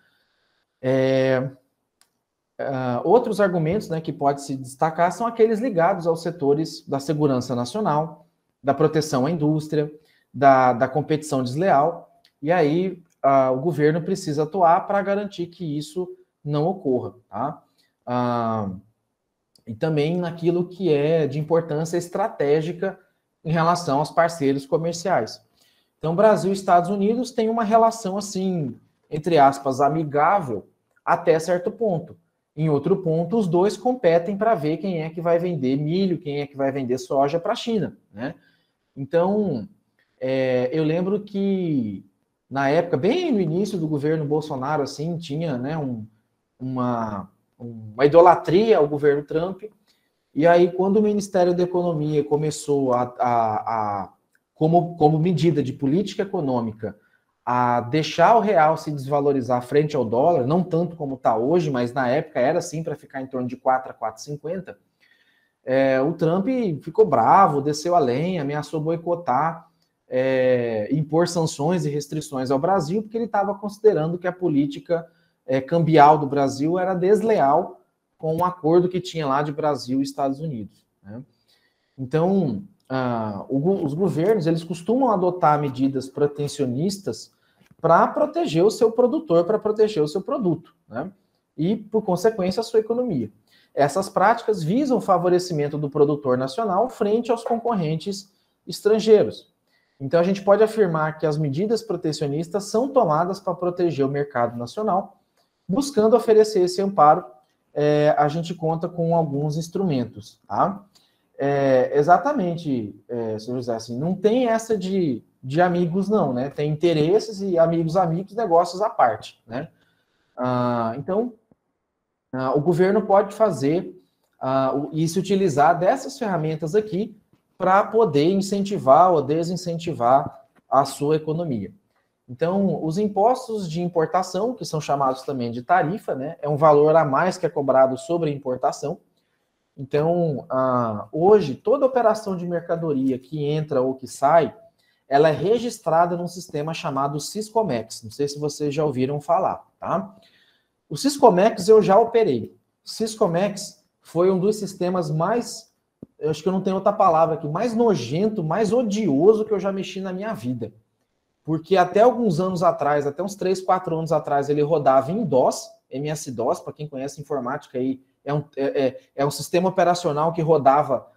Outros argumentos, né, que pode se destacar são aqueles ligados aos setores da segurança nacional, da proteção à indústria, da competição desleal, e aí o governo precisa atuar para garantir que isso não ocorra, tá? E também naquilo que é de importância estratégica em relação aos parceiros comerciais. Então, Brasil e Estados Unidos têm uma relação, assim, entre aspas, amigável até certo ponto. Em outro ponto, os dois competem para ver quem é que vai vender milho, quem é que vai vender soja para a China, né? Então, eu lembro que, na época, bem no início do governo Bolsonaro, assim, tinha, né, uma idolatria ao governo Trump, e aí, quando o Ministério da Economia começou a como medida de política econômica, a deixar o real se desvalorizar frente ao dólar, não tanto como está hoje, mas na época era assim, para ficar em torno de 4 a 4,50, o Trump ficou bravo, desceu a lenha, ameaçou boicotar, impor sanções e restrições ao Brasil, porque ele estava considerando que a política cambial do Brasil era desleal com o acordo que tinha lá de Brasil e Estados Unidos, né? Então, os governos, eles costumam adotar medidas protecionistas para proteger o seu produtor, para proteger o seu produto, né? E, por consequência, a sua economia. Essas práticas visam o favorecimento do produtor nacional frente aos concorrentes estrangeiros. Então, a gente pode afirmar que as medidas protecionistas são tomadas para proteger o mercado nacional, buscando oferecer esse amparo. A gente conta com alguns instrumentos, tá? Exatamente, senhor José, assim, não tem essa de amigos, não, né? Tem interesses e amigos, negócios à parte, né? Então, o governo pode fazer e se utilizar dessas ferramentas aqui para poder incentivar ou desincentivar a sua economia. Então, os impostos de importação, que são chamados também de tarifa, né? É um valor a mais que é cobrado sobre a importação. Então, hoje, toda operação de mercadoria que entra ou que sai, ela é registrada num sistema chamado Siscomex. Não sei se vocês já ouviram falar, tá? O Siscomex eu já operei. O Siscomex foi um dos sistemas mais, eu acho que eu não tenho outra palavra aqui, mais nojento, mais odioso que eu já mexi na minha vida. Porque até alguns anos atrás, até uns 3, 4 anos atrás, ele rodava em DOS, MS-DOS, para quem conhece informática aí, é um sistema operacional que rodava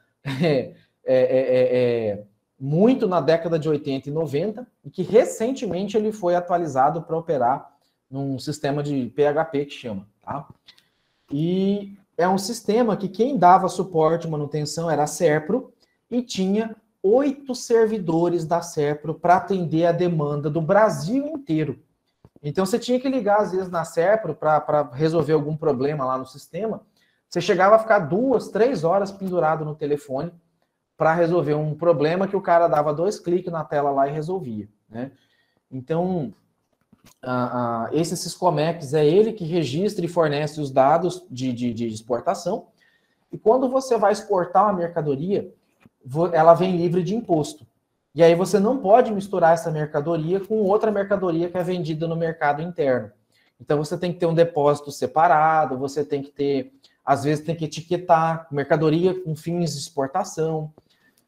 muito na década de 80 e 90, e que recentemente ele foi atualizado para operar num sistema de PHP que chama, tá? E é um sistema que quem dava suporte e manutenção era a Serpro, e tinha 8 servidores da Serpro para atender a demanda do Brasil inteiro. Então você tinha que ligar às vezes na Serpro para resolver algum problema lá no sistema. Você chegava a ficar 2, 3 horas pendurado no telefone para resolver um problema que o cara dava 2 cliques na tela lá e resolvia, né? Então, esse Siscomex é ele que registra e fornece os dados de exportação. E quando você vai exportar uma mercadoria, ela vem livre de imposto. E aí você não pode misturar essa mercadoria com outra mercadoria que é vendida no mercado interno. Então você tem que ter um depósito separado, você tem que ter, às vezes tem que etiquetar mercadoria com fins de exportação.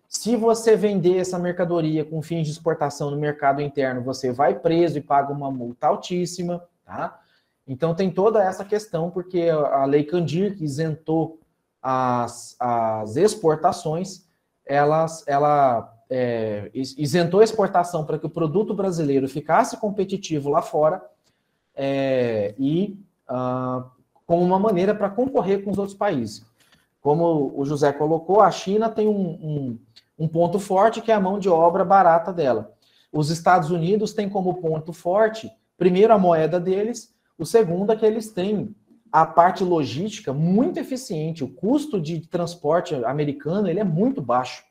Se você vender essa mercadoria com fins de exportação no mercado interno, você vai preso e paga uma multa altíssima, tá? Então tem toda essa questão, porque a Lei Candir, que isentou as exportações, ela isentou a exportação para que o produto brasileiro ficasse competitivo lá fora como uma maneira para concorrer com os outros países. Como o José colocou, a China tem um ponto forte que é a mão de obra barata dela. Os Estados Unidos têm como ponto forte, primeiro, a moeda deles, o segundo é que eles têm a parte logística muito eficiente. O custo de transporte americano ele é muito baixo,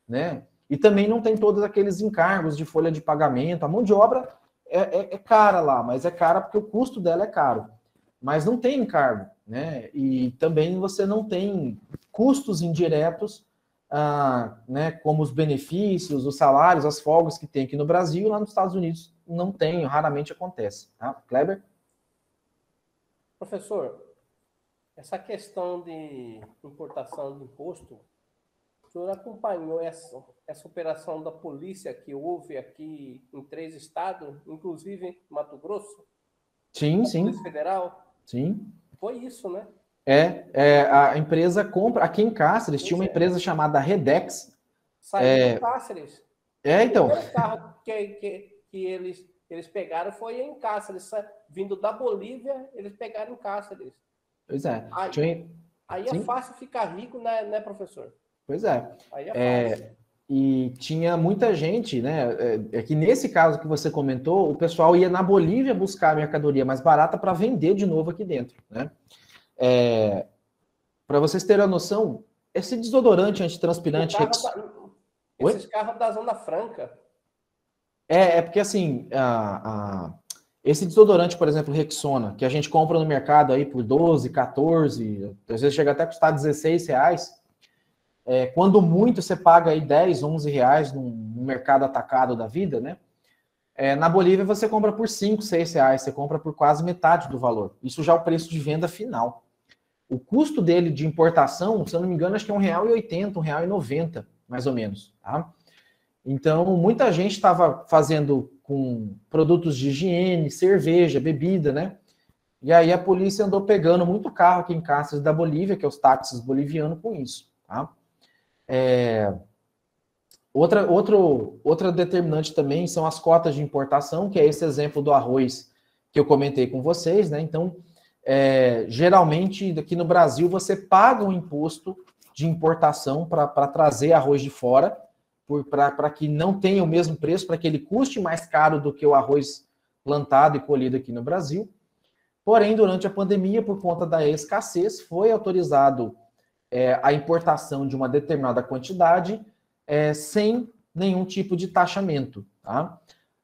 né? E também não tem todos aqueles encargos de folha de pagamento. A mão de obra é cara lá, mas é cara porque o custo dela é caro. Mas não tem encargo, né? E também você não tem custos indiretos, né, como os benefícios, os salários, as folgas que tem aqui no Brasil, lá nos Estados Unidos não tem, raramente acontece. Tá? Kleber?
Professor, essa questão de importação de imposto, o senhor acompanhou essa operação da polícia que houve aqui em 3 estados, inclusive Mato Grosso?
Sim, sim.
Polícia Federal?
Sim.
Foi isso, né?
A empresa compra, aqui em Cáceres, tinha uma empresa chamada Redex.
Saiu de Cáceres.
Então.
O primeiro carro que eles pegaram foi em Cáceres, vindo da Bolívia, eles pegaram em Cáceres.
Pois é.
Aí é fácil ficar rico, né, professor?
Pois é.
Aí é fácil.
E tinha muita gente, né? Que nesse caso que você comentou, o pessoal ia na Bolívia buscar a mercadoria mais barata para vender de novo aqui dentro, né? Para vocês terem a noção, esse desodorante antitranspirante...
Esses carros da Zona Franca.
É porque assim, esse desodorante, por exemplo, Rexona, que a gente compra no mercado aí por 12, 14, às vezes chega até a custar R$16, quando muito você paga aí 10, 11 reais no mercado atacado da vida, né? Na Bolívia você compra por 5, 6 reais, você compra por quase metade do valor. Isso já é o preço de venda final. O custo dele de importação, se eu não me engano, acho que é R$1,80, R$1,90, mais ou menos, tá? Então, muita gente estava fazendo com produtos de higiene, cerveja, bebida, né? E aí a polícia andou pegando muito carro aqui em Cáceres da Bolívia, que é os táxis bolivianos, com isso, tá? Outra determinante também são as cotas de importação, que é esse exemplo do arroz que eu comentei com vocês, né? Então, geralmente, aqui no Brasil, você paga um imposto de importação para trazer arroz de fora, para que não tenha o mesmo preço, para que ele custe mais caro do que o arroz plantado e colhido aqui no Brasil. Porém, durante a pandemia, por conta da escassez, foi autorizado a importação de uma determinada quantidade sem nenhum tipo de taxamento. Tá?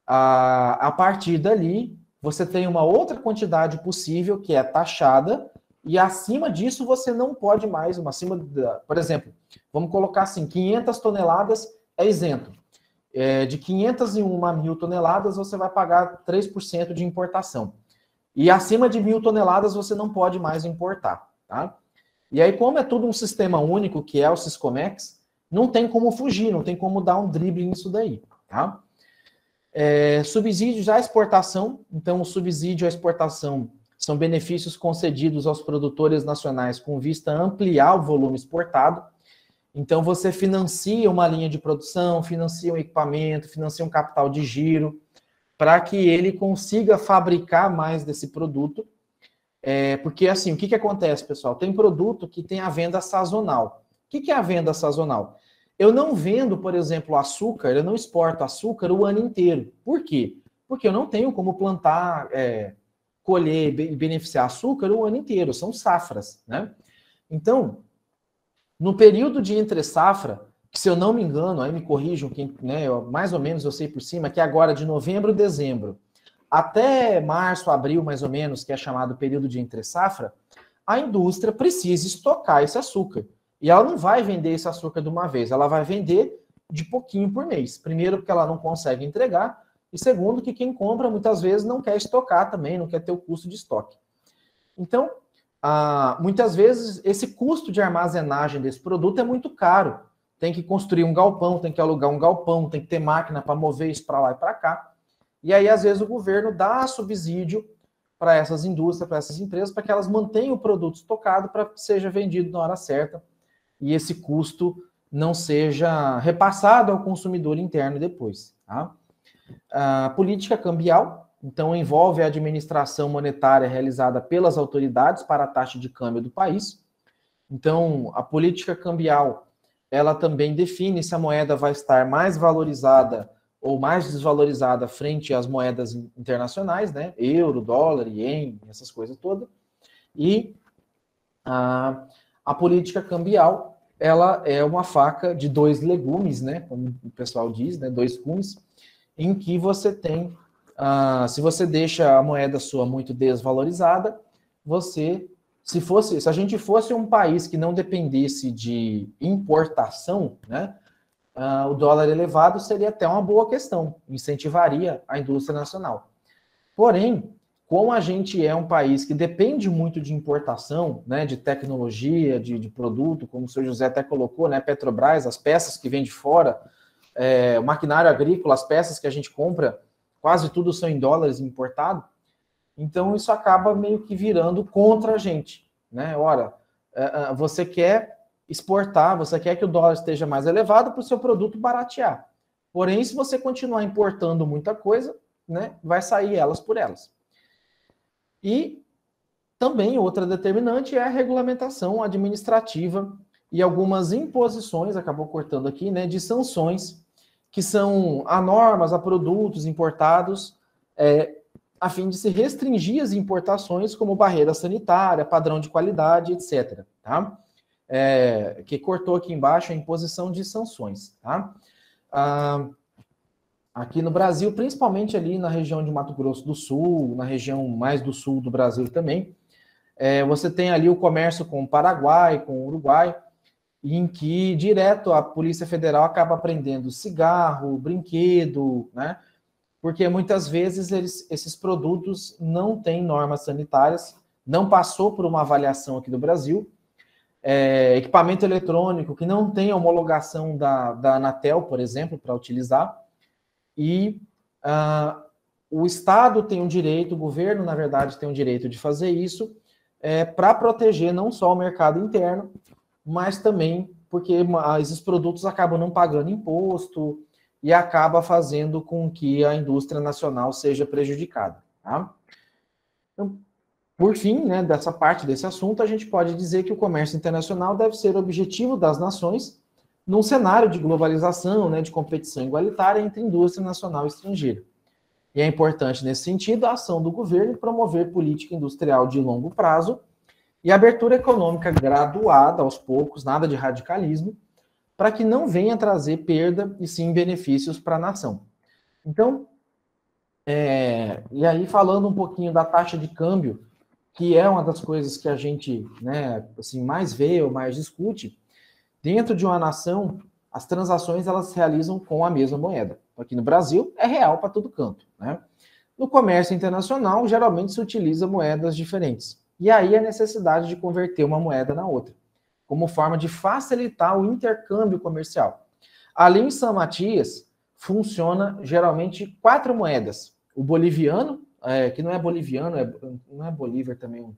A partir dali, você tem uma outra quantidade possível que é taxada, e acima disso você não pode mais, por exemplo, vamos colocar assim, 500 toneladas é isento. De 501 mil toneladas, você vai pagar 3% de importação. E acima de 1.000 toneladas, você não pode mais importar. Tá? E aí, como é tudo um sistema único, que é o Siscomex, não tem como fugir, não tem como dar um drible nisso daí. Tá? Subsídios à exportação. Então, o subsídio à exportação são benefícios concedidos aos produtores nacionais com vista a ampliar o volume exportado. Então, você financia uma linha de produção, financia um equipamento, financia um capital de giro, para que ele consiga fabricar mais desse produto. Porque, assim, o que acontece, pessoal? Tem produto que tem a venda sazonal. O que é a venda sazonal? Eu não vendo, por exemplo, açúcar, eu não exporto açúcar o ano inteiro. Por quê? Porque eu não tenho como plantar, colher e beneficiar açúcar o ano inteiro. São safras, né? Então, no período de entre-safra, que se eu não me engano, aí me corrijam, mais ou menos eu sei por cima, que é agora de novembro, dezembro, até março, abril, mais ou menos, que é chamado período de entre-safra, a indústria precisa estocar esse açúcar. E ela não vai vender esse açúcar de uma vez, ela vai vender de pouquinho por mês. Primeiro, porque ela não consegue entregar, e segundo, que quem compra muitas vezes não quer estocar também, não quer ter o custo de estoque. Então, muitas vezes, esse custo de armazenagem desse produto é muito caro. Tem que construir um galpão, tem que alugar um galpão, tem que ter máquina para mover isso para lá e para cá. E aí, às vezes, o governo dá subsídio para essas indústrias, para essas empresas, para que elas mantenham o produto estocado para que seja vendido na hora certa e esse custo não seja repassado ao consumidor interno depois. Tá? A política cambial, então, envolve a administração monetária realizada pelas autoridades para a taxa de câmbio do país. Então, a política cambial, ela também define se a moeda vai estar mais valorizada ou mais desvalorizada frente às moedas internacionais, né? Euro, dólar, ien, essas coisas todas. E a política cambial, ela é uma faca de dois legumes, né? Como o pessoal diz, né? Dois gumes, em que você tem, se você deixa a moeda sua muito desvalorizada, se a gente fosse um país que não dependesse de importação, né? O dólar elevado seria até uma boa questão, incentivaria a indústria nacional. Porém, como a gente é um país que depende muito de importação, né, de tecnologia, de produto, como o senhor José até colocou, né, Petrobras, as peças que vêm de fora, o maquinário agrícola, as peças que a gente compra, quase tudo são em dólares importado, então isso acaba meio que virando contra a gente, né? Ora, você quer exportar, você quer que o dólar esteja mais elevado para o seu produto baratear. Porém, se você continuar importando muita coisa, né, vai sair elas por elas. E também outra determinante é a regulamentação administrativa e algumas imposições, acabou cortando aqui, né, de sanções, que são normas a produtos importados, a fim de se restringir as importações como barreira sanitária, padrão de qualidade, etc. Tá? Que cortou aqui embaixo a imposição de sanções. Tá? aqui no Brasil, principalmente ali na região de Mato Grosso do Sul, na região mais do sul do Brasil também, você tem ali o comércio com o Paraguai, com o Uruguai, em que direto a Polícia Federal acaba apreendendo cigarro, brinquedo, né? Porque muitas vezes esses produtos não têm normas sanitárias, não passou por uma avaliação aqui do Brasil, equipamento eletrônico que não tem homologação da Anatel, por exemplo, para utilizar, e o Estado tem um direito, o governo, na verdade, tem um direito de fazer isso, para proteger não só o mercado interno, mas também porque esses produtos acabam não pagando imposto e acaba fazendo com que a indústria nacional seja prejudicada. Tá? Então, por fim, né, dessa parte desse assunto, a gente pode dizer que o comércio internacional deve ser o objetivo das nações num cenário de globalização, né, de competição igualitária entre indústria nacional e estrangeira. E é importante, nesse sentido, a ação do governo em promover política industrial de longo prazo e abertura econômica graduada, aos poucos, nada de radicalismo, para que não venha trazer perda e sim benefícios para a nação. Então, e aí falando um pouquinho da taxa de câmbio, que é uma das coisas que a gente, né, assim, mais vê ou mais discute, dentro de uma nação, as transações elas se realizam com a mesma moeda. Aqui no Brasil, é real para todo canto, né? No comércio internacional, geralmente se utiliza moedas diferentes. E aí a necessidade de converter uma moeda na outra, como forma de facilitar o intercâmbio comercial. Ali em São Matias, funciona geralmente 4 moedas. O boliviano, que não é boliviano, não é Bolívar também,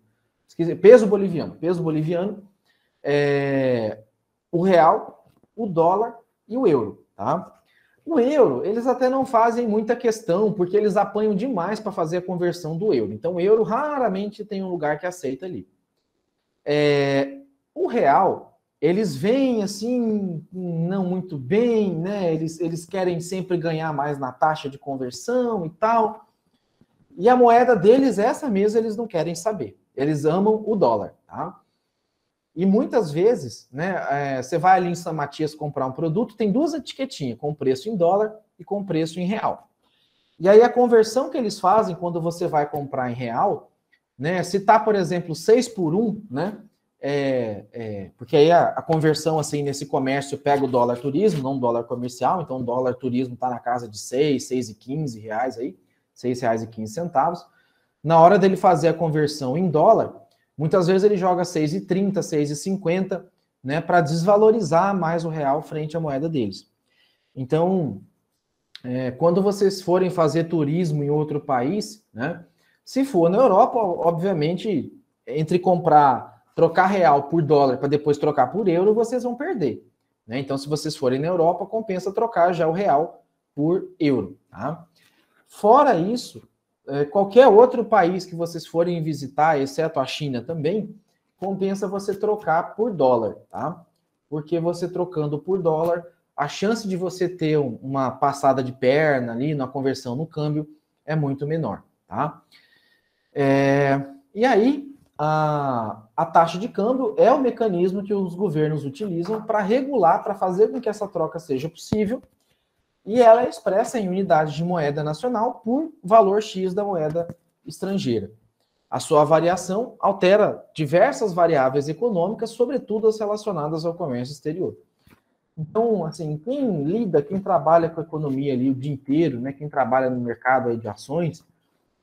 peso boliviano, o real, o dólar e o euro, tá? O euro, eles até não fazem muita questão, porque eles apanham demais para fazer a conversão do euro. Então, o euro raramente tem um lugar que aceita ali. O real, eles vêm assim, não muito bem, né? Eles querem sempre ganhar mais na taxa de conversão e tal. E a moeda deles, essa mesmo, eles não querem saber. Eles amam o dólar, tá? E muitas vezes, né, você vai ali em São Matias comprar um produto, tem 2 etiquetinhas, com preço em dólar e com preço em real. E aí a conversão que eles fazem quando você vai comprar em real, né, se tá, por exemplo, 6 por 1, né, porque aí a conversão assim nesse comércio pega o dólar turismo, não o dólar comercial, então o dólar turismo está na casa de 6,15 reais aí, R$6,15. Na hora dele fazer a conversão em dólar, muitas vezes ele joga 6,30, 6,50, né, para desvalorizar mais o real frente à moeda deles. Então, quando vocês forem fazer turismo em outro país, né, se for na Europa, obviamente, entre trocar real por dólar para depois trocar por euro, vocês vão perder. Né? Então, se vocês forem na Europa, compensa trocar já o real por euro. Tá? Fora isso, qualquer outro país que vocês forem visitar, exceto a China também, compensa você trocar por dólar, tá? Porque você trocando por dólar, a chance de você ter uma passada de perna ali na conversão no câmbio é muito menor, tá? E aí, a taxa de câmbio é o mecanismo que os governos utilizam para regular, para fazer com que essa troca seja possível, e ela é expressa em unidade de moeda nacional por valor X da moeda estrangeira. A sua variação altera diversas variáveis econômicas, sobretudo as relacionadas ao comércio exterior. Então, assim, quem trabalha com a economia ali o dia inteiro, né, quem trabalha no mercado aí de ações,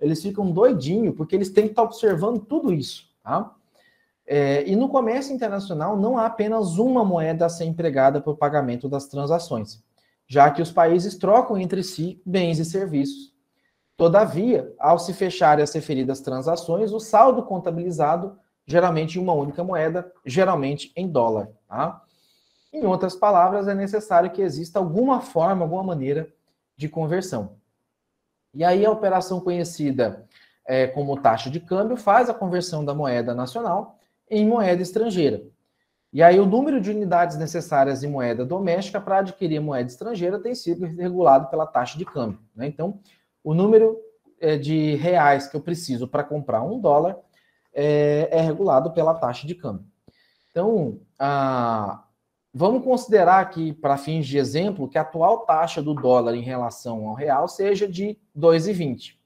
eles ficam doidinhos, porque eles têm que estar observando tudo isso, tá? E no comércio internacional não há apenas uma moeda a ser empregada para o pagamento das transações, já que os países trocam entre si bens e serviços. Todavia, ao se fecharem as referidas transações, o saldo contabilizado, geralmente em uma única moeda, geralmente em dólar. Tá? Em outras palavras, é necessário que exista alguma forma, alguma maneira de conversão. E aí a operação conhecida como taxa de câmbio faz a conversão da moeda nacional em moeda estrangeira. E aí o número de unidades necessárias em moeda doméstica para adquirir moeda estrangeira tem sido regulado pela taxa de câmbio. Né? Então, o número de reais que eu preciso para comprar $1 é regulado pela taxa de câmbio. Então, vamos considerar aqui, para fins de exemplo, que a atual taxa do dólar em relação ao real seja de 2,20.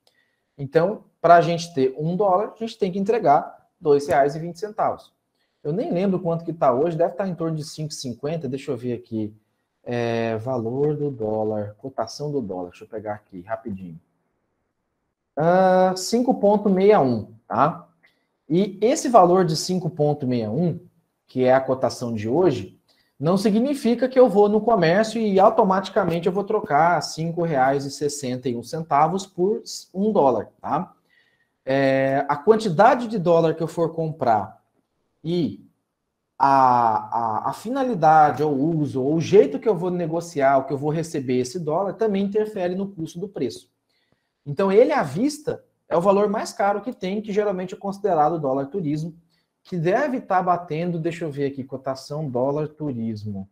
Então, para a gente ter $1, a gente tem que entregar R$ 2,20. Eu nem lembro quanto que está hoje, deve estar em torno de 5,50. Deixa eu ver aqui. Valor do dólar, cotação do dólar. Deixa eu pegar aqui rapidinho. 5,61, tá? E esse valor de 5,61, que é a cotação de hoje, não significa que eu vou no comércio e automaticamente eu vou trocar R$ 5,61 por $1, tá? A quantidade de dólar que eu for comprar e a finalidade, ou o uso, ou o jeito que eu vou negociar, o que eu vou receber esse dólar, também interfere no custo do preço. Então, ele à vista é o valor mais caro que tem, que geralmente é considerado dólar turismo, que deve estar batendo, deixa eu ver aqui, cotação dólar turismo.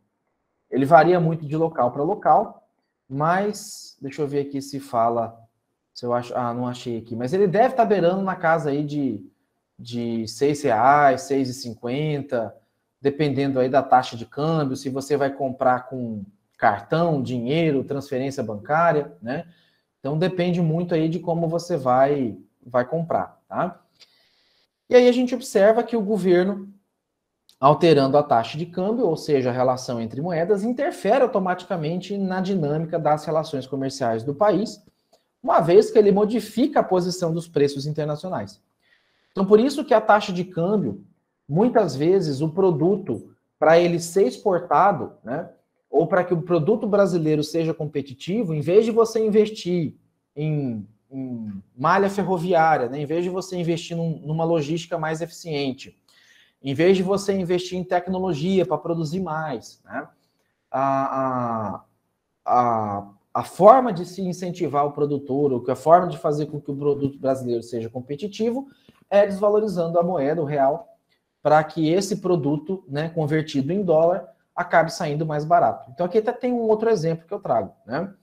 Ele varia muito de local para local, mas deixa eu ver aqui se fala, se eu acho, não achei aqui, mas ele deve estar beirando na casa aí de R$ 6, R$ 6,50, dependendo aí da taxa de câmbio, se você vai comprar com cartão, dinheiro, transferência bancária, né? Então depende muito aí de como você vai comprar, tá? E aí a gente observa que o governo, alterando a taxa de câmbio, ou seja, a relação entre moedas, interfere automaticamente na dinâmica das relações comerciais do país, uma vez que ele modifica a posição dos preços internacionais. Então, por isso que a taxa de câmbio, muitas vezes, o produto, para ele ser exportado, né, ou para que o produto brasileiro seja competitivo, em vez de você investir em malha ferroviária, né, em vez de você investir numa logística mais eficiente, em vez de você investir em tecnologia para produzir mais, né, a forma de se incentivar o produtor, ou a forma de fazer com que o produto brasileiro seja competitivo, é desvalorizando a moeda, o real, para que esse produto, né, convertido em dólar, acabe saindo mais barato. Então, aqui até tem um outro exemplo que eu trago, né?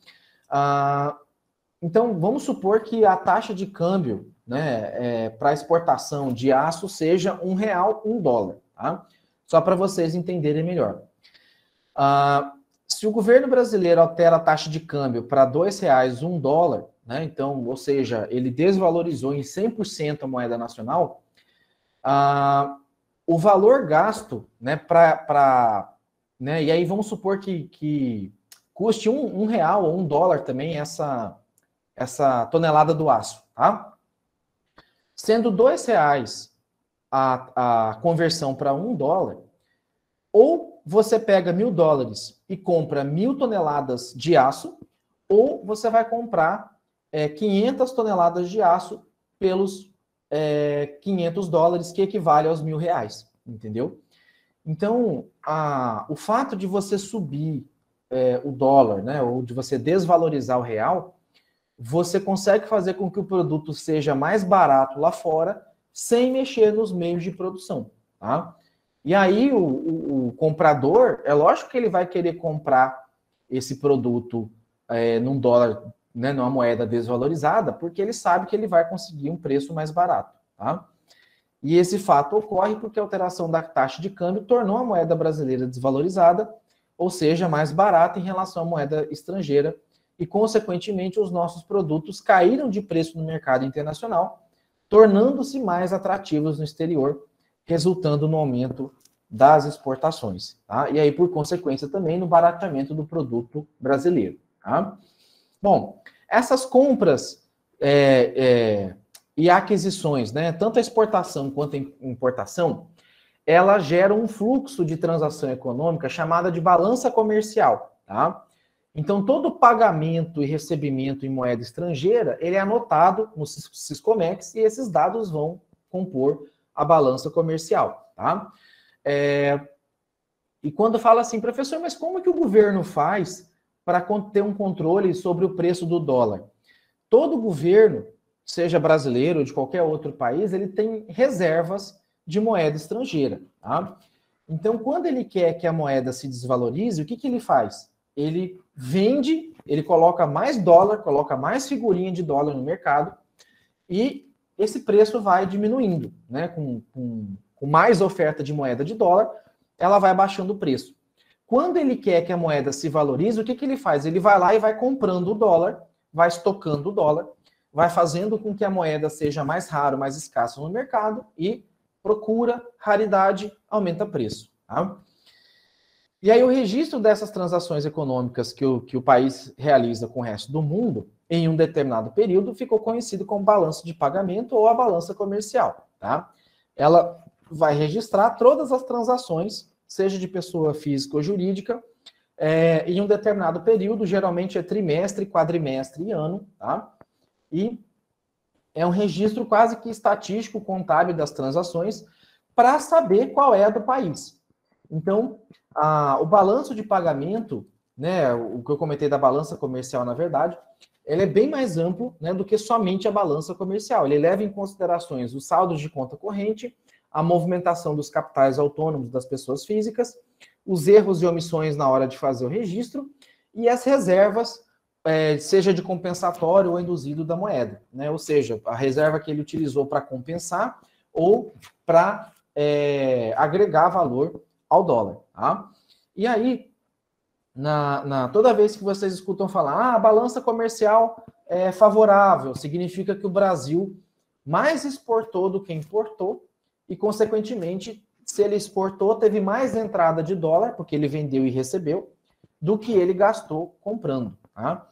Então, vamos supor que a taxa de câmbio, né, para exportação de aço seja R$ 1,00, $1, tá? Só para vocês entenderem melhor. Se o governo brasileiro altera a taxa de câmbio para R$ 2,00, $1, né, então, ou seja, ele desvalorizou em 100% a moeda nacional, o valor gasto, né, né, e aí vamos supor que custe um real ou $1 também essa tonelada do aço, tá? Sendo R$ 2,00 a conversão para $1, ou você pega $1.000 e compra 1.000 toneladas de aço, ou você vai comprar 500 toneladas de aço pelos $500, que equivale aos R$ 1.000, entendeu? Então, o fato de você subir o dólar, né, ou de você desvalorizar o real, você consegue fazer com que o produto seja mais barato lá fora, sem mexer nos meios de produção, tá? E aí o comprador, é lógico que ele vai querer comprar esse produto num dólar, né, numa moeda desvalorizada, porque ele sabe que ele vai conseguir um preço mais barato, tá? E esse fato ocorre porque a alteração da taxa de câmbio tornou a moeda brasileira desvalorizada, ou seja, mais barata em relação à moeda estrangeira, e, consequentemente, os nossos produtos caíram de preço no mercado internacional, tornando-se mais atrativos no exterior, resultando no aumento das exportações, tá? E aí, por consequência, também no barateamento do produto brasileiro, tá? Bom, essas compras e aquisições, né, tanto a exportação quanto a importação, elas geram um fluxo de transação econômica chamada de balança comercial, tá? Então, todo pagamento e recebimento em moeda estrangeira, ele é anotado no Siscomex e esses dados vão compor a balança comercial, tá? E quando fala assim, professor, mas como que o governo faz para ter um controle sobre o preço do dólar? Todo governo, seja brasileiro ou de qualquer outro país, ele tem reservas de moeda estrangeira, tá? Então, quando ele quer que a moeda se desvalorize, o que ele faz? Ele vende, ele coloca mais dólar, coloca mais figurinha de dólar no mercado e esse preço vai diminuindo, né? Com mais oferta de moeda de dólar, ela vai baixando o preço. quando ele quer que a moeda se valorize, o que ele faz? Ele vai lá e vai comprando o dólar, vai estocando o dólar, vai fazendo com que a moeda seja mais rara, mais escassa no mercado e procura, raridade, aumenta preço. Tá? E aí o registro dessas transações econômicas que o país realiza com o resto do mundo, em um determinado período, ficou conhecido como balanço de pagamento ou a balança comercial. Tá? Ela vai registrar todas as transações, seja de pessoa física ou jurídica, em um determinado período, geralmente é trimestre, quadrimestre e ano, tá? E é um registro quase que estatístico, contábil das transações, para saber qual é a do país. Então, o balanço de pagamento, né, o que eu comentei da balança comercial, na verdade, ele é bem mais amplo, né, do que somente a balança comercial. Ele leva em considerações os saldos de conta corrente, a movimentação dos capitais autônomos das pessoas físicas, os erros e omissões na hora de fazer o registro e as reservas, seja de compensatório ou induzido da moeda, né? Ou seja, a reserva que ele utilizou para compensar ou para agregar valor ao dólar. Tá? E aí, toda vez que vocês escutam falar, a balança comercial é favorável, significa que o Brasil mais exportou do que importou e, consequentemente, se ele exportou, teve mais entrada de dólar, porque ele vendeu e recebeu, do que ele gastou comprando. Tá?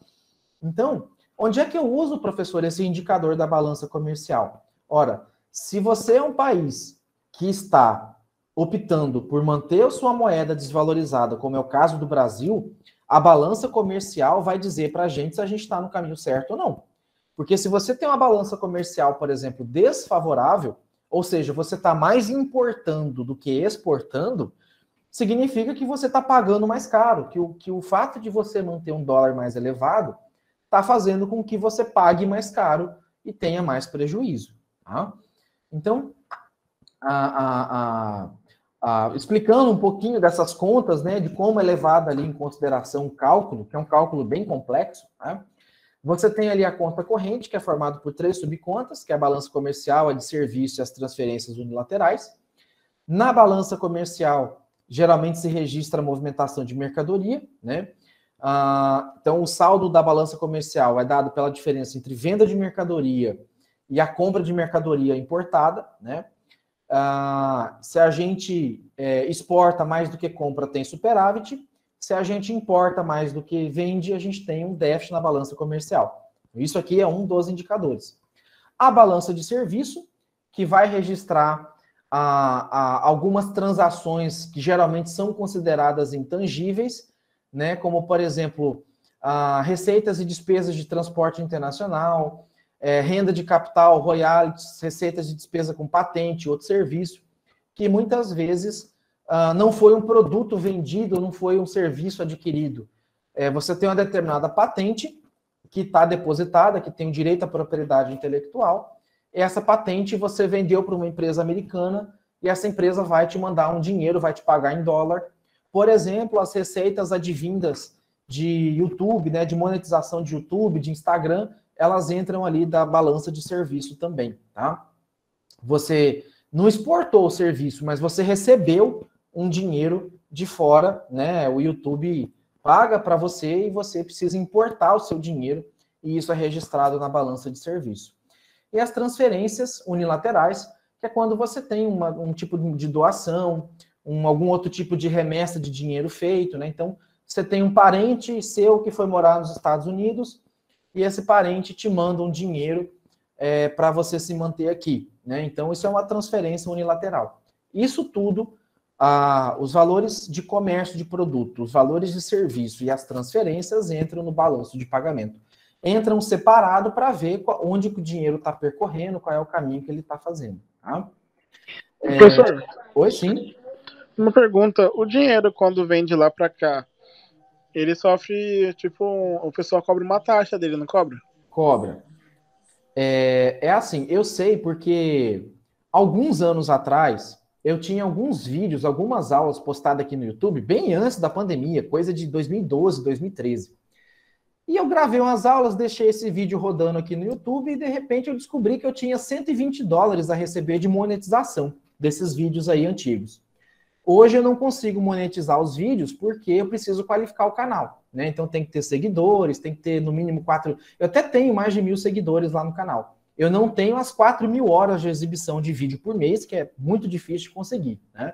Então, onde é que eu uso, professor, esse indicador da balança comercial? Ora, se você é um país que está optando por manter a sua moeda desvalorizada, como é o caso do Brasil, a balança comercial vai dizer para a gente se a gente está no caminho certo ou não. Porque se você tem uma balança comercial, por exemplo, desfavorável, ou seja, você está mais importando do que exportando, significa que você está pagando mais caro, que o fato de você manter um dólar mais elevado está fazendo com que você pague mais caro e tenha mais prejuízo. Tá? Então, explicando um pouquinho dessas contas, né, de como é levado ali em consideração o cálculo, que é um cálculo bem complexo, tá? Você tem ali a conta corrente, que é formada por 3 subcontas, que é a balança comercial, a de serviço e as transferências unilaterais. Na balança comercial, geralmente se registra a movimentação de mercadoria, né? Então, o saldo da balança comercial é dado pela diferença entre venda de mercadoria e a compra de mercadoria importada, né? Se a gente exporta mais do que compra, tem superávit. Se a gente importa mais do que vende, a gente tem um déficit na balança comercial. Isso aqui é um dos indicadores. A balança de serviço, que vai registrar algumas transações que geralmente são consideradas intangíveis, né, como, por exemplo, receitas e despesas de transporte internacional, renda de capital, royalties, receitas de despesa com patente, outro serviço, que muitas vezes não foi um produto vendido, não foi um serviço adquirido. Você tem uma determinada patente que está depositada, que tem o direito à propriedade intelectual. Essa patente você vendeu para uma empresa americana e essa empresa vai te mandar um dinheiro, vai te pagar em dólar. Por exemplo, as receitas advindas de YouTube, né, de monetização de YouTube, de Instagram, elas entram ali da balança de serviço também, tá? Você não exportou o serviço, mas você recebeu um dinheiro de fora, né? O YouTube paga para você e você precisa importar o seu dinheiro e isso é registrado na balança de serviço. E as transferências unilaterais, que é quando você tem um tipo de doação, algum outro tipo de remessa de dinheiro feito, né? Então, você tem um parente seu que foi morar nos Estados Unidos e esse parente te manda um dinheiro para você se manter aqui, né? Então, isso é uma transferência unilateral. Isso tudo, os valores de comércio de produto, os valores de serviço e as transferências entram no balanço de pagamento. Entram separado para ver onde o dinheiro está percorrendo, qual é o caminho que ele está fazendo. Tá?
Professor?
Oi, sim.
Uma pergunta. O dinheiro, quando vem de lá para cá, ele sofre, tipo, o pessoal cobra uma taxa dele, não cobra?
Cobra. Assim, eu sei porque alguns anos atrás eu tinha alguns vídeos, algumas aulas postadas aqui no YouTube, bem antes da pandemia, coisa de 2012, 2013. E eu gravei umas aulas, deixei esse vídeo rodando aqui no YouTube e de repente eu descobri que eu tinha $120 a receber de monetização desses vídeos aí antigos. Hoje eu não consigo monetizar os vídeos porque eu preciso qualificar o canal, né? Então tem que ter seguidores, tem que ter no mínimo 4... Eu até tenho mais de 1.000 seguidores lá no canal. Eu não tenho as 4.000 horas de exibição de vídeo por mês, que é muito difícil de conseguir, né?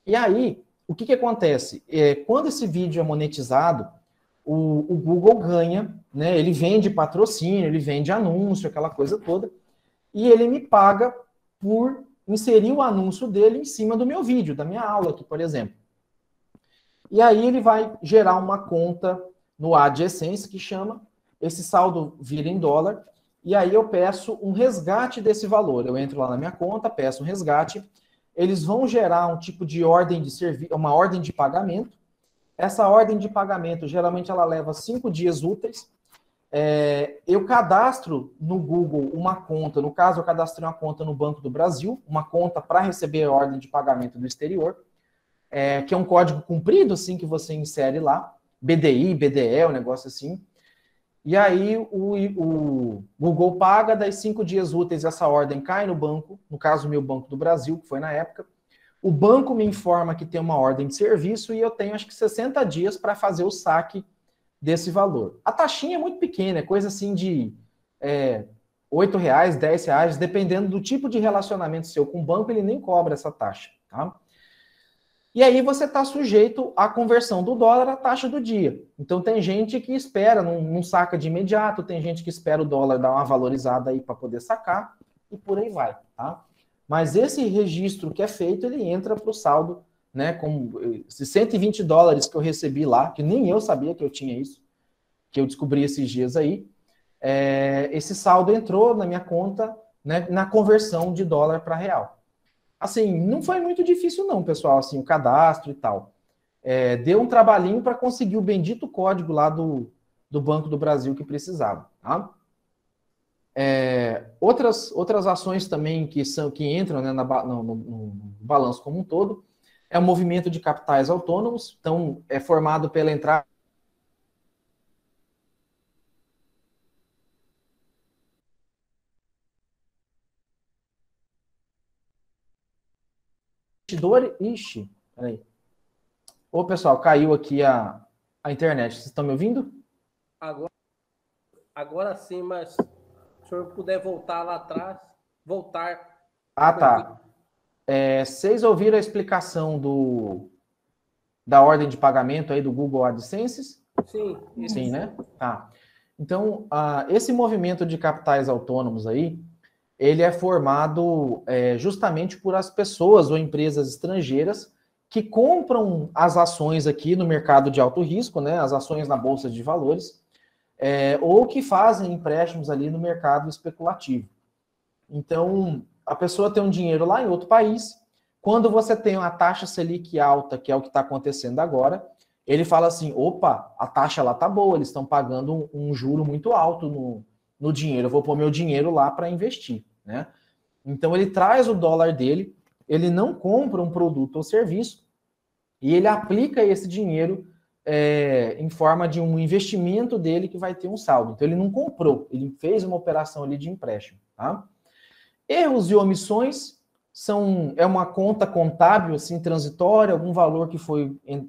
E aí, o que acontece? Quando esse vídeo é monetizado, o Google ganha, né? Ele vende patrocínio, ele vende anúncio, aquela coisa toda, e ele me paga por inserir o anúncio dele em cima do meu vídeo, da minha aula aqui, por exemplo. E aí ele vai gerar uma conta no AdSense que chama, esse saldo vira em dólar, e aí eu peço um resgate desse valor. Eu entro lá na minha conta, peço um resgate, eles vão gerar um tipo de ordem de serviço, uma ordem de pagamento. Essa ordem de pagamento, geralmente ela leva 5 dias úteis. Eu cadastro no Google uma conta, no caso eu cadastrei uma conta no Banco do Brasil, uma conta para receber a ordem de pagamento do exterior, que é um código comprido, assim, que você insere lá, BDI, BDE, um negócio assim. E aí o Google paga, daí 5 dias úteis essa ordem cai no banco, no caso o meu Banco do Brasil, que foi na época. O banco me informa que tem uma ordem de serviço e eu tenho acho que 60 dias para fazer o saque desse valor. A taxinha é muito pequena, é coisa assim de R$8, R$10, dependendo do tipo de relacionamento seu com o banco, ele nem cobra essa taxa, tá? E aí você está sujeito à conversão do dólar à taxa do dia. Então tem gente que espera, não saca de imediato, tem gente que espera o dólar dar uma valorizada aí para poder sacar, e por aí vai, tá? Mas esse registro que é feito, ele entra para o saldo, né? Como esses $120 que eu recebi lá, que nem eu sabia que eu tinha isso, que eu descobri esses dias aí, esse saldo entrou na minha conta, né, na conversão de dólar para real. Assim, não foi muito difícil não, pessoal, assim, o cadastro e tal. Deu um trabalhinho para conseguir o bendito código lá do Banco do Brasil que precisava, tá? Outras ações também que entram, né, no balanço como um todo, é o movimento de capitais autônomos, então é formado pela entrada investidor. Ixi, peraí. Ô, pessoal, caiu aqui a internet. Vocês estão me ouvindo?
Agora sim, mas se o senhor puder voltar lá atrás, voltar.
Ah, tá. Vocês ouviram a explicação da ordem de pagamento aí do Google AdSense?
Sim.
Sim, né? Tá. Então, esse movimento de capitais autônomos aí, ele é formado justamente por as pessoas ou empresas estrangeiras que compram as ações aqui no mercado de alto risco, né, as ações na Bolsa de Valores, ou que fazem empréstimos ali no mercado especulativo. Então, a pessoa tem um dinheiro lá em outro país, quando você tem uma taxa Selic alta, que é o que está acontecendo agora, ele fala assim, opa, a taxa lá tá boa, eles estão pagando um juro muito alto no dinheiro, eu vou pôr meu dinheiro lá para investir, né? Então, ele traz o dólar dele, ele não compra um produto ou serviço e ele aplica esse dinheiro em forma de um investimento dele que vai ter um saldo. Então, ele não comprou, ele fez uma operação ali de empréstimo, tá? Erros e omissões é uma conta contábil, assim, transitória, algum valor que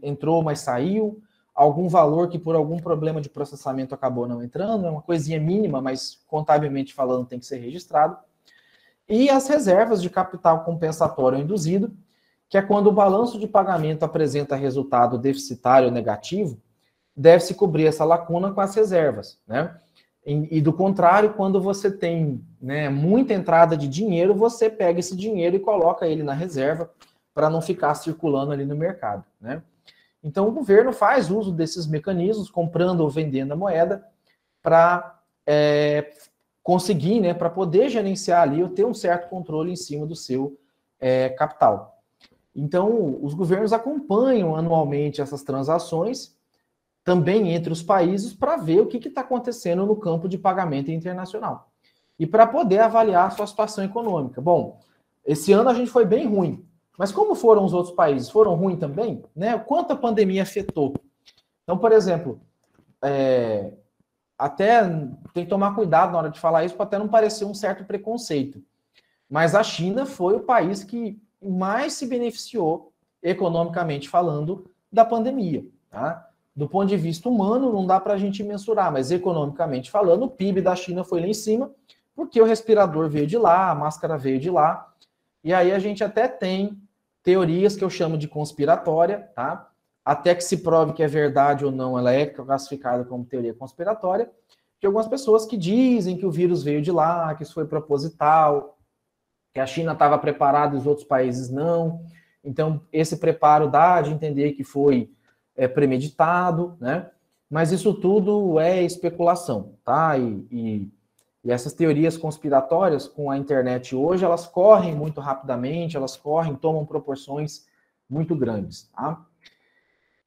entrou, mas saiu, algum valor que por algum problema de processamento acabou não entrando, é uma coisinha mínima, mas contabilmente falando tem que ser registrado. E as reservas de capital compensatório induzido, que é quando o balanço de pagamento apresenta resultado deficitário ou negativo, deve-se cobrir essa lacuna com as reservas, né? E do contrário, quando você tem, né, muita entrada de dinheiro, você pega esse dinheiro e coloca ele na reserva para não ficar circulando ali no mercado, né? Então, o governo faz uso desses mecanismos, comprando ou vendendo a moeda, para conseguir, né, para poder gerenciar ali ou ter um certo controle em cima do seu capital. Então, os governos acompanham anualmente essas transações, também entre os países, para ver o que está acontecendo no campo de pagamento internacional. E para poder avaliar a sua situação econômica. Bom, esse ano a gente foi bem ruim. Mas como foram os outros países? Foram ruins também? Né? Quanto a pandemia afetou? Então, por exemplo, até tem que tomar cuidado na hora de falar isso, para até não parecer um certo preconceito. Mas a China foi o país que mais se beneficiou economicamente falando, da pandemia. Tá? Do ponto de vista humano, não dá para a gente mensurar, mas economicamente falando, o PIB da China foi lá em cima, porque o respirador veio de lá, a máscara veio de lá, e aí a gente até tem teorias que eu chamo de conspiratória, tá? Até que se prove que é verdade ou não, ela é classificada como teoria conspiratória, de algumas pessoas que dizem que o vírus veio de lá, que isso foi proposital, que a China estava preparada e os outros países não. Então, esse preparo dá de entender que foi premeditado, né? Mas isso tudo é especulação, tá? E essas teorias conspiratórias com a internet hoje, elas correm muito rapidamente, elas tomam proporções muito grandes, tá?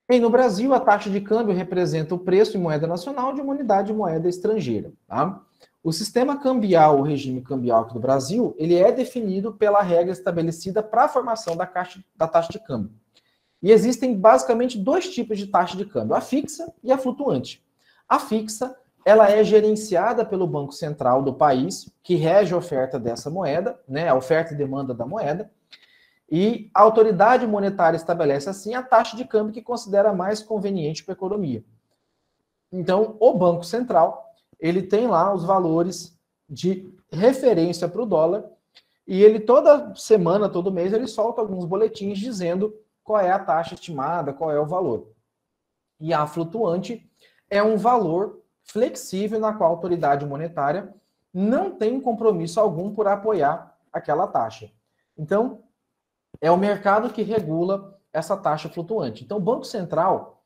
E no Brasil, a taxa de câmbio representa o preço em moeda nacional de uma unidade de moeda estrangeira, tá? O sistema cambial, o regime cambial aqui do Brasil, ele é definido pela regra estabelecida para a formação da taxa de câmbio. E existem basicamente dois tipos de taxa de câmbio, a fixa e a flutuante. A fixa, ela é gerenciada pelo Banco Central do país, que rege a oferta dessa moeda, né, a oferta e demanda da moeda, e a autoridade monetária estabelece, assim, a taxa de câmbio que considera mais conveniente para a economia. Então, o Banco Central, ele tem lá os valores de referência para o dólar, e ele toda semana, todo mês, ele solta alguns boletins dizendo qual é a taxa estimada, qual é o valor. E a flutuante é um valor flexível na qual a autoridade monetária não tem compromisso algum por apoiar aquela taxa. Então, é o mercado que regula essa taxa flutuante. Então, o Banco Central,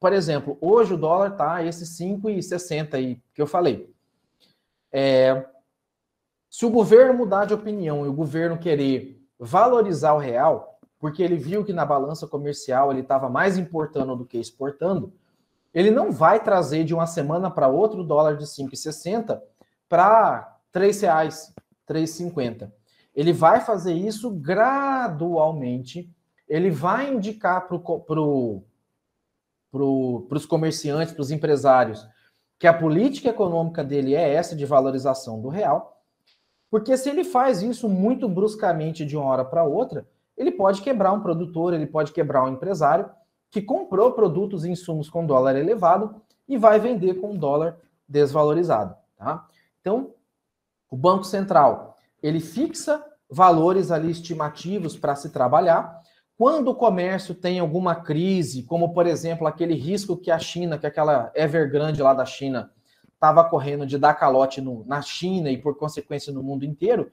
por exemplo, hoje o dólar está esse 5,60 aí que eu falei. Se o governo mudar de opinião e o governo querer valorizar o real, porque ele viu que na balança comercial ele estava mais importando do que exportando, ele não vai trazer de uma semana para outra o dólar de 5,60 para R$ 3,00, R$ 3,50. Ele vai fazer isso gradualmente, ele vai indicar para os comerciantes, para os empresários, que a política econômica dele é essa de valorização do real, porque se ele faz isso muito bruscamente de uma hora para outra, ele pode quebrar um produtor, ele pode quebrar um empresário que comprou produtos e insumos com dólar elevado e vai vender com dólar desvalorizado. Tá? Então, o Banco Central, ele fixa valores ali estimativos para se trabalhar. Quando o comércio tem alguma crise, como, por exemplo, aquele risco que a China, que aquela Evergrande lá da China estava correndo de dar calote na China e, por consequência, no mundo inteiro,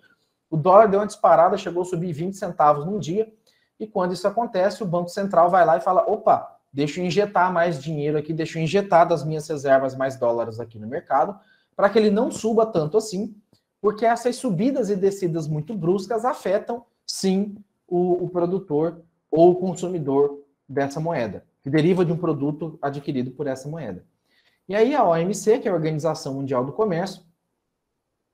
o dólar deu uma disparada, chegou a subir 20 centavos num dia, e quando isso acontece, o Banco Central vai lá e fala, opa, deixa eu injetar mais dinheiro aqui, deixa eu injetar das minhas reservas mais dólares aqui no mercado, para que ele não suba tanto assim, porque essas subidas e descidas muito bruscas afetam, sim, o produtor ou o consumidor dessa moeda, que deriva de um produto adquirido por essa moeda. E aí a OMC, que é a Organização Mundial do Comércio,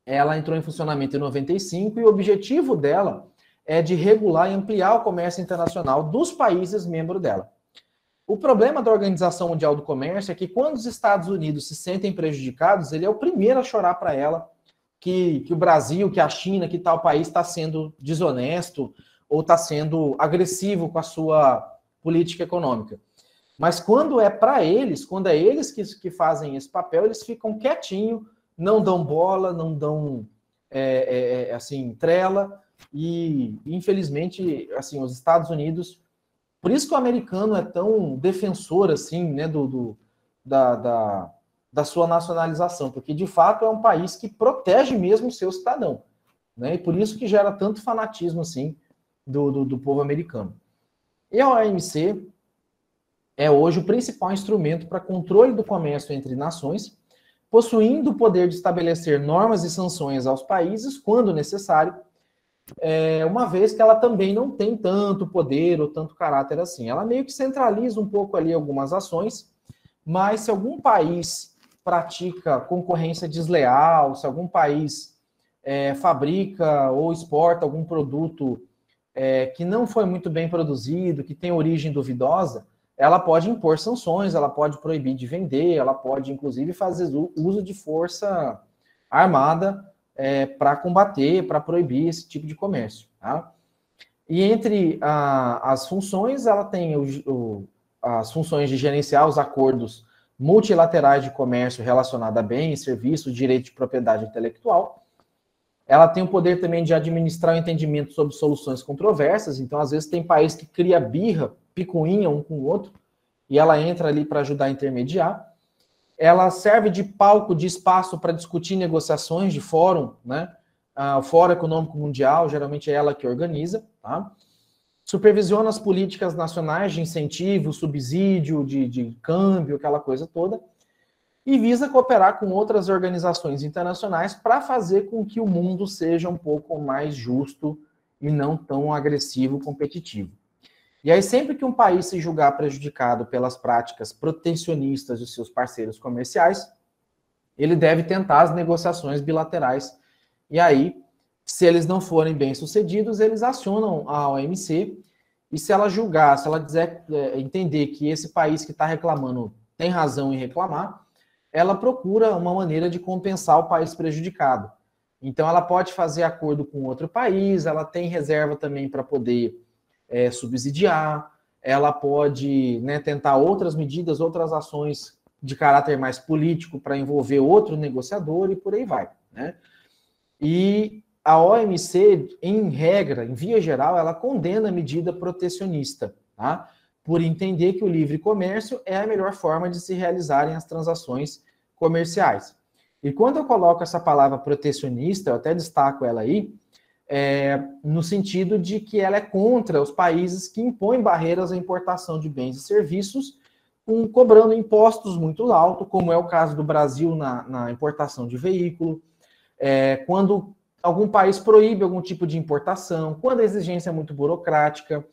ela entrou em funcionamento em 95 e o objetivo dela é de regular e ampliar o comércio internacional dos países membros dela. O problema da Organização Mundial do Comércio é que quando os Estados Unidos se sentem prejudicados, ele é o primeiro a chorar para ela que o Brasil, que a China, que tal país está sendo desonesto ou está sendo agressivo com a sua política econômica. Mas quando é para eles, quando é eles que fazem esse papel, eles ficam quietinhos, não dão bola, não dão assim, trela, e infelizmente, assim, os Estados Unidos, por isso que o americano é tão defensor, assim, né, da sua nacionalização, porque de fato é um país que protege mesmo o seu cidadão, né, e por isso que gera tanto fanatismo, assim, do povo americano. E a OMC é hoje o principal instrumento para controle do comércio entre nações, possuindo o poder de estabelecer normas e sanções aos países, quando necessário, uma vez que ela também não tem tanto poder ou tanto caráter assim. Ela meio que centraliza um pouco ali algumas ações, mas se algum país pratica concorrência desleal, se algum país fabrica ou exporta algum produto que não foi muito bem produzido, que tem origem duvidosa, ela pode impor sanções, ela pode proibir de vender, ela pode, inclusive, fazer uso de força armada para combater, para proibir esse tipo de comércio. Tá? E entre as funções, ela tem as funções de gerenciar os acordos multilaterais de comércio relacionado a bens, serviços, direito de propriedade intelectual. Ela tem o poder também de administrar o entendimento sobre soluções controversas. Então, às vezes, tem país que cria birra, picuinha um com o outro, e ela entra ali para ajudar a intermediar. Ela serve de palco, de espaço para discutir negociações, de fórum, né? O Fórum Econômico Mundial, geralmente é ela que organiza, tá? Supervisiona as políticas nacionais de incentivo, subsídio, de câmbio, aquela coisa toda, e visa cooperar com outras organizações internacionais para fazer com que o mundo seja um pouco mais justo e não tão agressivo, competitivo. E aí, sempre que um país se julgar prejudicado pelas práticas protecionistas de seus parceiros comerciais, ele deve tentar as negociações bilaterais. E aí, se eles não forem bem-sucedidos, eles acionam a OMC, e se ela julgar, se ela quiser entender que esse país que está reclamando tem razão em reclamar, ela procura uma maneira de compensar o país prejudicado. Então, ela pode fazer acordo com outro país, ela tem reserva também para poder subsidiar, ela pode, né, tentar outras medidas, outras ações de caráter mais político para envolver outro negociador e por aí vai, né? E a OMC, em regra, em via geral, ela condena a medida protecionista, tá? Por entender que o livre comércio é a melhor forma de se realizarem as transações comerciais. E quando eu coloco essa palavra protecionista, eu até destaco ela aí, no sentido de que ela é contra os países que impõem barreiras à importação de bens e serviços, cobrando impostos muito altos, como é o caso do Brasil na importação de veículo, quando algum país proíbe algum tipo de importação, quando a exigência é muito burocrática,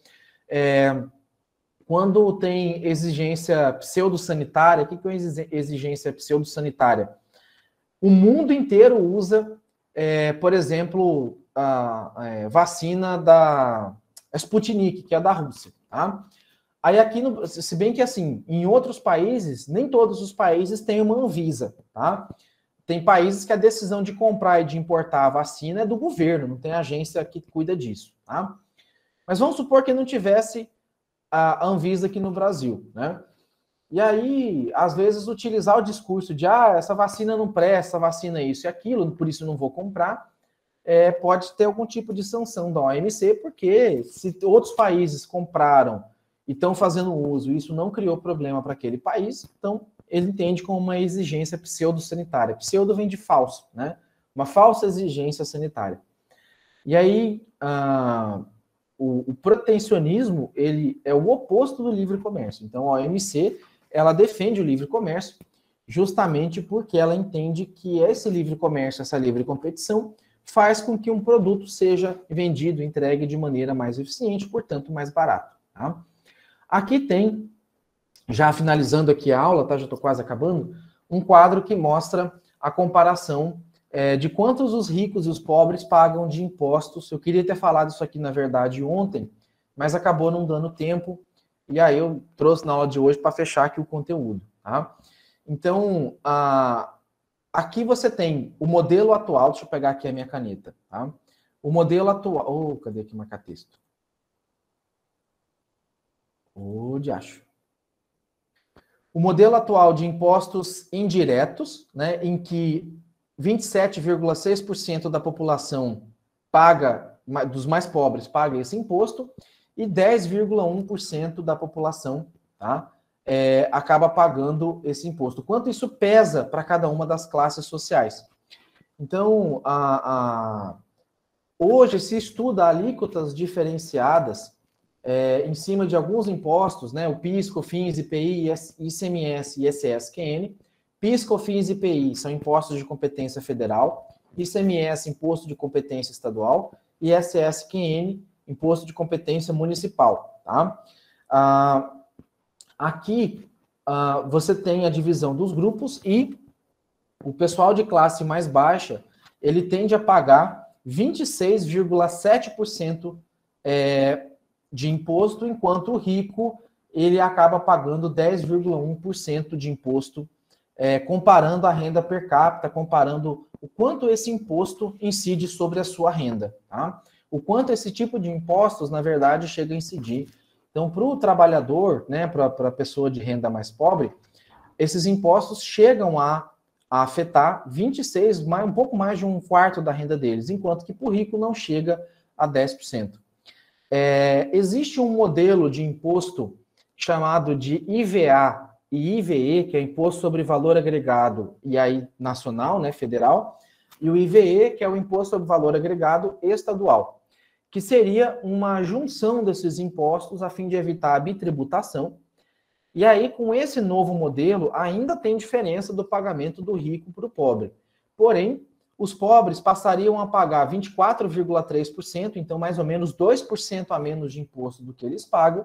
quando tem exigência pseudossanitária. O que é uma exigência pseudossanitária? O mundo inteiro usa, por exemplo, a vacina da Sputnik, que é da Rússia, tá? Aí aqui, se bem que assim, em outros países, nem todos os países têm uma Anvisa, tá? Tem países que a decisão de comprar e de importar a vacina é do governo, não tem agência que cuida disso, tá? Mas vamos supor que não tivesse a Anvisa aqui no Brasil, né? E aí, às vezes, utilizar o discurso de essa vacina não presta, essa vacina é isso e aquilo, por isso não vou comprar, pode ter algum tipo de sanção da OMC, porque se outros países compraram e estão fazendo uso, e isso não criou problema para aquele país, então ele entende como uma exigência pseudo-sanitária. Pseudo vem de falso, né? Uma falsa exigência sanitária. E aí, o protecionismo, ele é o oposto do livre comércio. Então, a OMC, ela defende o livre comércio justamente porque ela entende que esse livre comércio, essa livre competição, faz com que um produto seja vendido, entregue de maneira mais eficiente, portanto, mais barato, tá? Aqui tem, já finalizando aqui a aula, tá? Já estou quase acabando, um quadro que mostra a comparação de quantos os ricos e os pobres pagam de impostos. Eu queria ter falado isso aqui, na verdade, ontem, mas acabou não dando tempo, e aí eu trouxe na aula de hoje para fechar aqui o conteúdo, tá? Então, aqui você tem o modelo atual, deixa eu pegar aqui a minha caneta, tá? O modelo atual, cadê aqui marcar texto? Diacho. O modelo atual de impostos indiretos, né, em que 27,6% da população paga, dos mais pobres, paga esse imposto, e 10,1% da população, tá, acaba pagando esse imposto. Quanto isso pesa para cada uma das classes sociais? Então, hoje se estuda alíquotas diferenciadas em cima de alguns impostos, né, o PIS, COFINS, IPI, ICMS e ISS-QN. PIS, COFINS e IPI são impostos de competência federal, ICMS, imposto de competência estadual, e ISS-QN, imposto de competência municipal, tá? Aqui você tem a divisão dos grupos e o pessoal de classe mais baixa, ele tende a pagar 26,7% de imposto, enquanto o rico, ele acaba pagando 10,1% de imposto, comparando a renda per capita, comparando o quanto esse imposto incide sobre a sua renda, tá? o quanto esse tipo de impostos, na verdade, chega a incidir. Então, para o trabalhador, né, para a pessoa de renda mais pobre, esses impostos chegam a afetar 26, um pouco mais de um quarto da renda deles, enquanto que para o rico não chega a 10%. Existe um modelo de imposto chamado de IVA e IVE, que é Imposto sobre Valor Agregado, e aí nacional, né, federal, e o IVE, que é o Imposto sobre Valor Agregado estadual, que seria uma junção desses impostos a fim de evitar a bitributação. E aí, com esse novo modelo, ainda tem diferença do pagamento do rico para o pobre. Porém, os pobres passariam a pagar 24,3%, então mais ou menos 2% a menos de imposto do que eles pagam,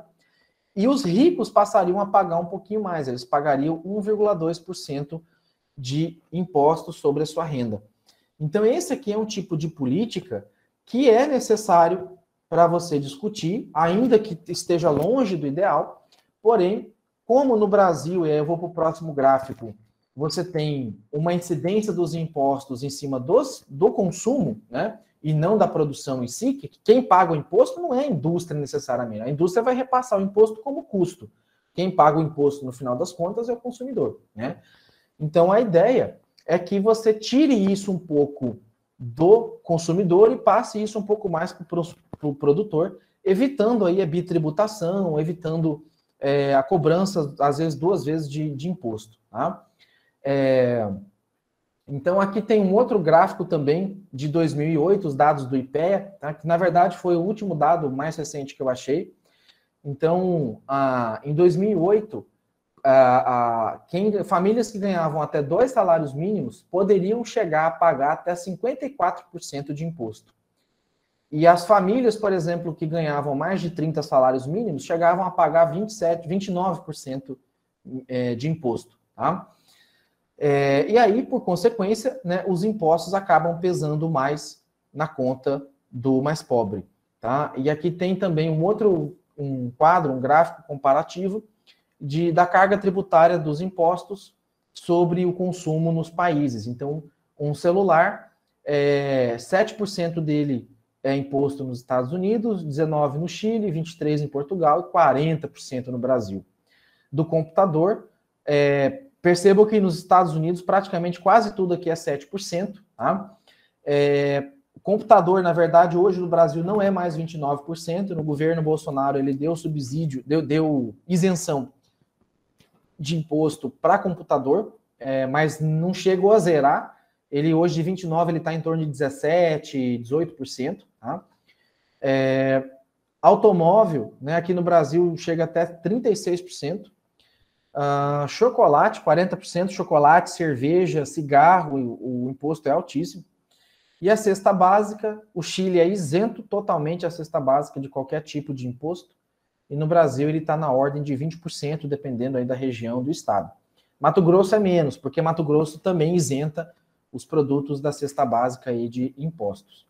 e os ricos passariam a pagar um pouquinho mais, eles pagariam 1,2% de impostos sobre a sua renda. Então, esse aqui é um tipo de política que é necessário para você discutir, ainda que esteja longe do ideal, porém, como no Brasil, e aí eu vou para o próximo gráfico, você tem uma incidência dos impostos em cima do consumo, né, e não da produção em si, que quem paga o imposto não é a indústria necessariamente. A indústria vai repassar o imposto como custo. Quem paga o imposto, no final das contas, é o consumidor, né? Então, a ideia é que você tire isso um pouco do consumidor e passe isso um pouco mais para o produtor, evitando aí a bitributação, evitando a cobrança, às vezes, 2 vezes de imposto, tá? Então, aqui tem um outro gráfico também de 2008, os dados do IPEA, tá? Que na verdade foi o último dado mais recente que eu achei. Então, em 2008, famílias que ganhavam até 2 salários mínimos poderiam chegar a pagar até 54% de imposto. E as famílias, por exemplo, que ganhavam mais de 30 salários mínimos, chegavam a pagar 29% de imposto, tá? E aí, por consequência, né, os impostos acabam pesando mais na conta do mais pobre, tá? E aqui tem também um quadro, um gráfico comparativo da carga tributária dos impostos sobre o consumo nos países. Então, um celular, 7% dele é imposto nos Estados Unidos, 19% no Chile, 23% em Portugal e 40% no Brasil. Do computador, percebam que nos Estados Unidos praticamente quase tudo aqui é 7%. Tá? Computador, na verdade, hoje no Brasil não é mais 29%. No governo Bolsonaro ele deu subsídio, deu isenção de imposto para computador, mas não chegou a zerar. Ele hoje de 29% ele está em torno de 17%, 18%. Tá? Automóvel, né, aqui no Brasil chega até 36%. Chocolate, 40%, chocolate, cerveja, cigarro, o imposto é altíssimo. E a cesta básica, o Chile é isento totalmente a cesta básica de qualquer tipo de imposto, e no Brasil ele está na ordem de 20%, dependendo aí da região do estado. Mato Grosso é menos, porque Mato Grosso também isenta os produtos da cesta básica aí de impostos.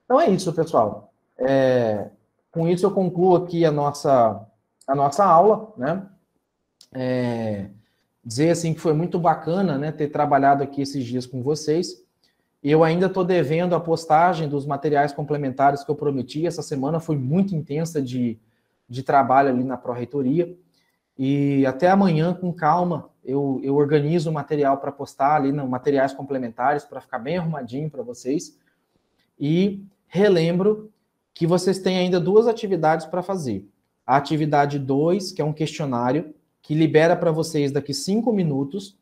Então é isso, pessoal. Com isso eu concluo aqui a nossa aula, né? Dizer assim que foi muito bacana, né, ter trabalhado aqui esses dias com vocês. Eu ainda estou devendo a postagem dos materiais complementares que eu prometi. Essa semana foi muito intensa de trabalho ali na Pró-Reitoria. E até amanhã, com calma, eu organizo o material para postar ali, materiais complementares, para ficar bem arrumadinho para vocês. E relembro que vocês têm ainda 2 atividades para fazer. A atividade 2, que é um questionário, que libera para vocês daqui 5 minutos.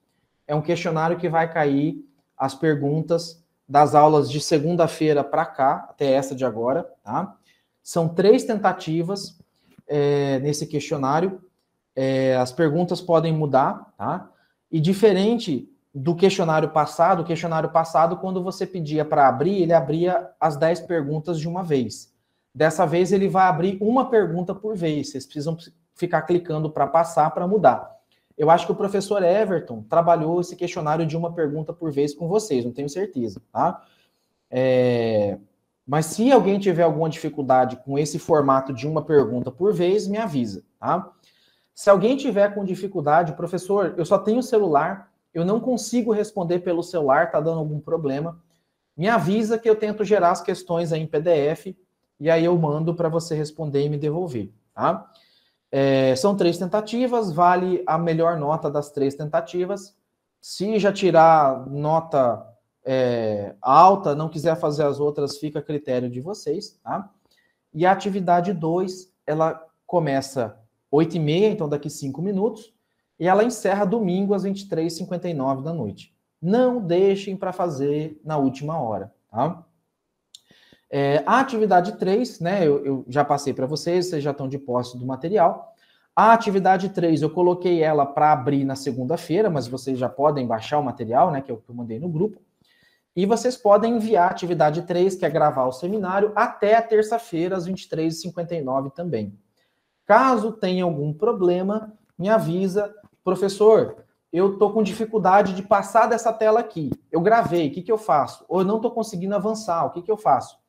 É um questionário que vai cair as perguntas das aulas de segunda-feira para cá, até essa de agora, tá? São 3 tentativas nesse questionário. As perguntas podem mudar, tá? E diferente do questionário passado, quando você pedia para abrir, ele abria as 10 perguntas de uma vez. Dessa vez, ele vai abrir uma pergunta por vez. Vocês precisam ficar clicando para passar, para mudar. Eu acho que o professor Everton trabalhou esse questionário de uma pergunta por vez com vocês, não tenho certeza, tá? Mas se alguém tiver alguma dificuldade com esse formato de uma pergunta por vez, me avisa, tá? Se alguém tiver com dificuldade, professor, eu só tenho celular, eu não consigo responder pelo celular, tá dando algum problema, me avisa que eu tento gerar as questões aí em PDF e aí eu mando para você responder e me devolver, tá? São 3 tentativas, vale a melhor nota das 3 tentativas. Se já tirar nota alta, não quiser fazer as outras, fica a critério de vocês, tá? E a atividade 2, ela começa 8h30, então daqui 5 minutos, e ela encerra domingo às 23h59 da noite. Não deixem para fazer na última hora, tá? A atividade 3, né, eu já passei para vocês já estão de posse do material. A atividade 3, eu coloquei ela para abrir na segunda-feira, mas vocês já podem baixar o material, né, que eu mandei no grupo. E vocês podem enviar a atividade 3, que é gravar o seminário, até a terça-feira, às 23h59 também. Caso tenha algum problema, me avisa, professor, eu estou com dificuldade de passar dessa tela aqui. Eu gravei, o que eu faço? Ou eu não estou conseguindo avançar, o que eu faço?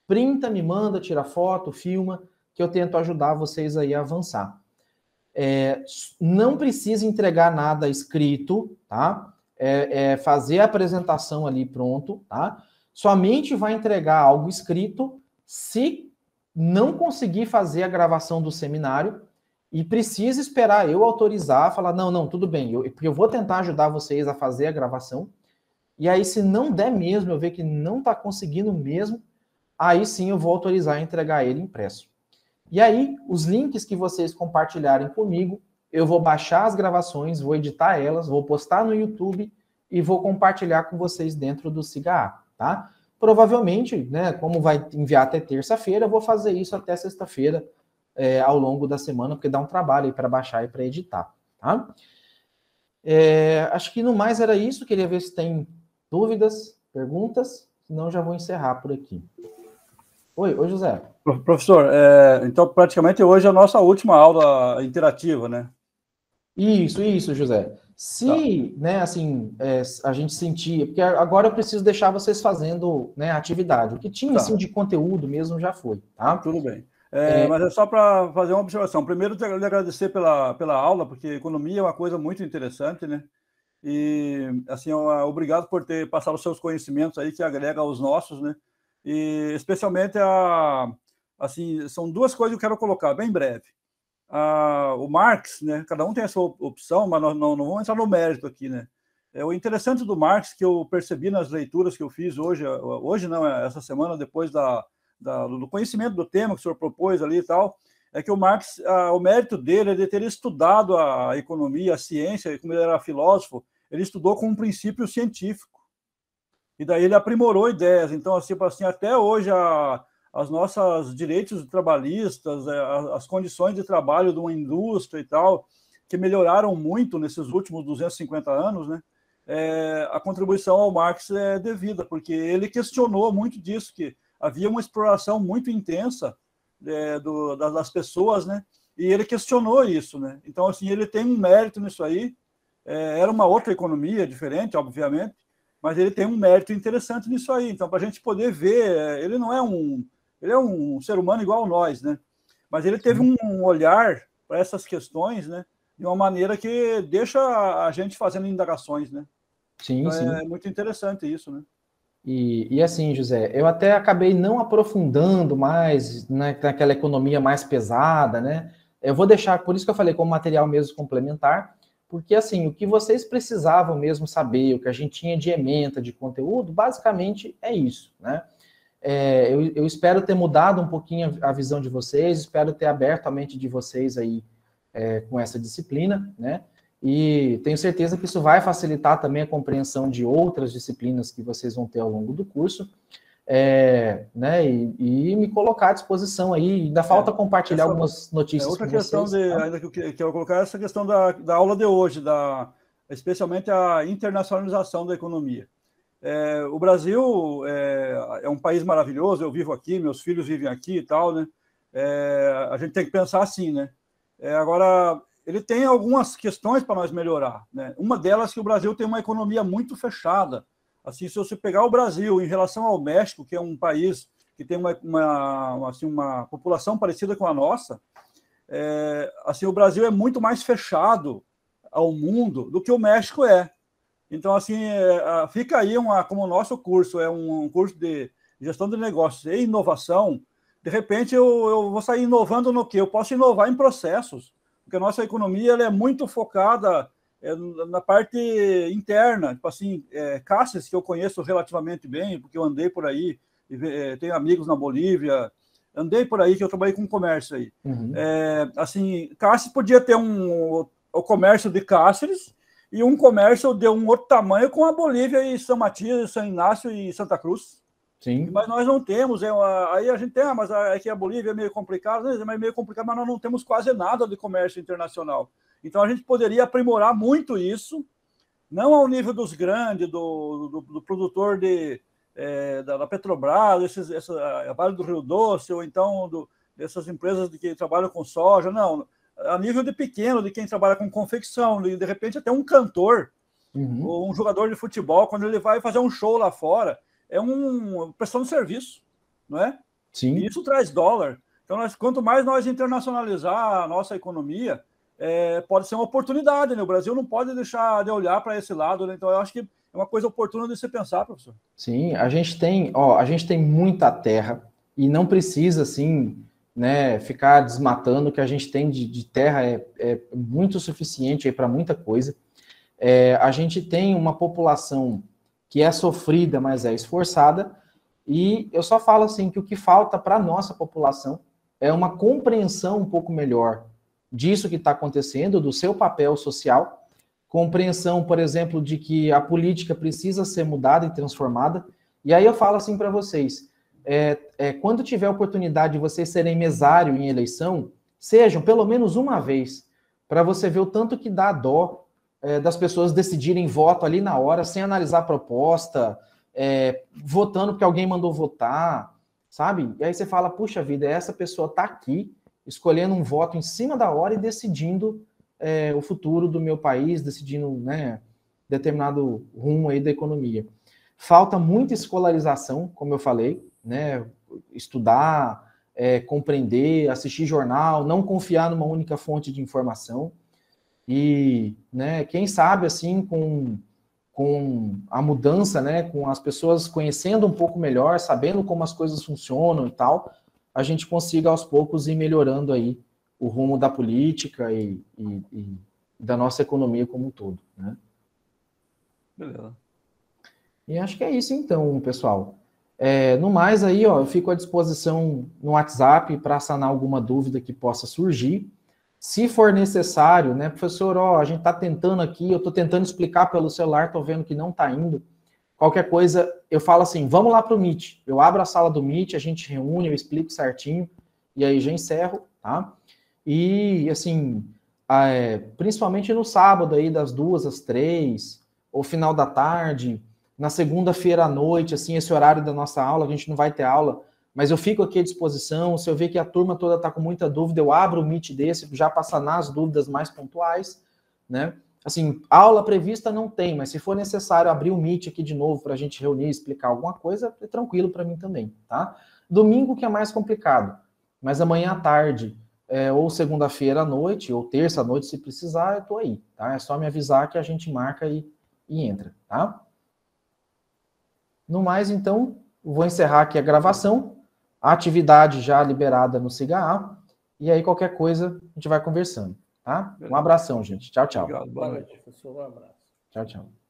Printa, me manda, tira foto, filma, que eu tento ajudar vocês aí a avançar. Não precisa entregar nada escrito, tá? Fazer a apresentação ali pronto, tá? Somente vai entregar algo escrito se não conseguir fazer a gravação do seminário e precisa esperar eu autorizar, falar, não, tudo bem, porque eu vou tentar ajudar vocês a fazer a gravação, e aí se não der mesmo, eu ver que não está conseguindo mesmo, aí sim eu vou autorizar a entregar ele impresso. E aí, os links que vocês compartilharem comigo, eu vou baixar as gravações, vou editar elas, vou postar no YouTube e vou compartilhar com vocês dentro do SIGA, tá? Provavelmente, né, como vai enviar até terça-feira, eu vou fazer isso até sexta-feira, ao longo da semana, porque dá um trabalho aí para baixar e para editar, tá? Acho que no mais era isso, queria ver se tem dúvidas, perguntas, senão já vou encerrar por aqui. Oi, José.
Professor, então praticamente hoje é a nossa última aula interativa, né?
Isso, José. Se, né, assim, a gente sentir, porque agora eu preciso deixar vocês fazendo, né, a atividade. O que tinha, assim, de conteúdo mesmo já foi, tá?
Tudo bem. Mas é só para fazer uma observação. Primeiro, eu lhe agradecer pela aula, porque economia é uma coisa muito interessante, né? E, assim, obrigado por ter passado os seus conhecimentos aí, que agrega aos nossos, né? E, especialmente, assim, são 2 coisas que eu quero colocar, bem breve. O Marx, né? Cada um tem a sua opção, mas nós não vamos entrar no mérito aqui, né? O interessante do Marx, que eu percebi nas leituras que eu fiz hoje não, essa semana, depois do conhecimento do tema que o senhor propôs ali e tal, é que o Marx, o mérito dele é de ter estudado a economia, a ciência, como ele era filósofo, ele estudou com um princípio científico. E daí ele aprimorou ideias. Então, assim até hoje, as nossas direitos trabalhistas, as condições de trabalho de uma indústria e tal, que melhoraram muito nesses últimos 250 anos, né? A contribuição ao Marx é devida, porque ele questionou muito disso, que havia uma exploração muito intensa das pessoas, né? E ele questionou isso, né? Então, assim, ele tem um mérito nisso aí. Era uma outra economia, diferente, obviamente, mas ele tem um mérito interessante nisso aí. Então, para a gente poder ver, ele não é ele é um ser humano igual a nós, né? Mas ele teve um olhar para essas questões, né? De uma maneira que deixa a gente fazendo indagações, né?
Sim,
então,
sim.
É muito interessante isso, né?
E assim, José, eu até acabei não aprofundando mais, né, naquela economia mais pesada, né? Eu vou deixar, por isso que eu falei, como material mesmo complementar, porque assim, o que vocês precisavam mesmo saber, o que a gente tinha de ementa, de conteúdo, basicamente é isso, né? Eu espero ter mudado um pouquinho a visão de vocês, espero ter aberto a mente de vocês aí com essa disciplina, né? E tenho certeza que isso vai facilitar também a compreensão de outras disciplinas que vocês vão ter ao longo do curso, né? E me colocar à disposição aí. Ainda falta compartilhar algumas notícias
outra
com
questão
vocês. Tá?
Ainda que eu quero colocar essa questão da aula de hoje, especialmente a internacionalização da economia. O Brasil é um país maravilhoso, eu vivo aqui, meus filhos vivem aqui e tal, né? A gente tem que pensar assim, né? Agora, ele tem algumas questões para nós melhorar, né? Uma delas é que o Brasil tem uma economia muito fechada. Assim, se você pegar o Brasil em relação ao México, que é um país que tem uma população parecida com a nossa, assim, o Brasil é muito mais fechado ao mundo do que o México é. Então, assim, fica aí, como o nosso curso é um curso de gestão de negócios e inovação, de repente eu vou sair inovando no quê? Eu posso inovar em processos, porque a nossa economia ela é muito focada na parte interna, tipo assim, Cáceres, que eu conheço relativamente bem, porque eu andei por aí, tenho amigos na Bolívia, andei por aí, que eu trabalhei com comércio aí.
Uhum.
Assim, Cáceres podia ter o comércio de Cáceres e um comércio de um outro tamanho com a Bolívia e São Matias, São Inácio e Santa Cruz.
Sim.
Mas nós não temos, aí a gente tem, mas aqui a Bolívia é meio complicado, né? É meio complicado, mas nós não temos quase nada de comércio internacional. Então a gente poderia aprimorar muito isso, não ao nível dos grandes, do produtor da Petrobras, a Vale do Rio Doce, ou então dessas empresas que trabalham com soja, não, a nível de pequeno, de quem trabalha com confecção, de repente até um cantor, ou um jogador de futebol, quando ele vai fazer um show lá fora, é uma prestação de serviço, não é?
Sim.
E isso traz dólar. Então, quanto mais nós internacionalizar a nossa economia, pode ser uma oportunidade, né? O Brasil não pode deixar de olhar para esse lado, né? Então, eu acho que é uma coisa oportuna de se pensar, professor.
Sim, a gente tem muita terra e não precisa, assim, né, ficar desmatando. O que a gente tem de terra é muito suficiente para muita coisa. A gente tem uma população que é sofrida, mas é esforçada, e eu só falo assim que o que falta para a nossa população é uma compreensão um pouco melhor disso que está acontecendo, do seu papel social, compreensão, por exemplo, de que a política precisa ser mudada e transformada. E aí eu falo assim para vocês, quando tiver oportunidade de vocês serem mesário em eleição, sejam pelo menos uma vez, para você ver o tanto que dá dó das pessoas decidirem voto ali na hora, sem analisar a proposta, votando porque alguém mandou votar, sabe? E aí você fala, puxa vida, essa pessoa está aqui, escolhendo um voto em cima da hora e decidindo o futuro do meu país, decidindo, né, determinado rumo aí da economia. Falta muita escolarização, como eu falei, né? Estudar, compreender, assistir jornal, não confiar numa única fonte de informação. E, né, quem sabe, assim, com a mudança, né, com as pessoas conhecendo um pouco melhor, sabendo como as coisas funcionam e tal, a gente consiga, aos poucos, ir melhorando aí o rumo da política e da nossa economia como um todo, né?
Beleza.
E acho que é isso, então, pessoal. No mais, aí, ó, eu fico à disposição no WhatsApp para sanar alguma dúvida que possa surgir. Se for necessário, né, professor, ó, a gente está tentando aqui, eu estou tentando explicar pelo celular, estou vendo que não está indo. Qualquer coisa, eu falo assim, vamos lá para o Meet. Eu abro a sala do Meet, a gente reúne, eu explico certinho, e aí já encerro, tá? E, assim, principalmente no sábado, aí, das 2 às 3, ou final da tarde, na segunda-feira à noite, assim, esse horário da nossa aula, a gente não vai ter aula, mas eu fico aqui à disposição. Se eu ver que a turma toda está com muita dúvida, eu abro o Meet desse, já para sanar as dúvidas mais pontuais, né? Assim, aula prevista não tem, mas se for necessário abrir o Meet aqui de novo para a gente reunir e explicar alguma coisa, é tranquilo para mim também, tá? Domingo que é mais complicado, mas amanhã à tarde, ou segunda-feira à noite, ou terça à noite, se precisar, eu tô aí, tá? É só me avisar que a gente marca e entra, tá? No mais, então, vou encerrar aqui a gravação, a atividade já liberada no SIGA-A, e aí qualquer coisa a gente vai conversando, tá? Um abração, gente. Tchau, tchau.
Obrigado.
Boa noite, professor. Um abraço.
Tchau, tchau.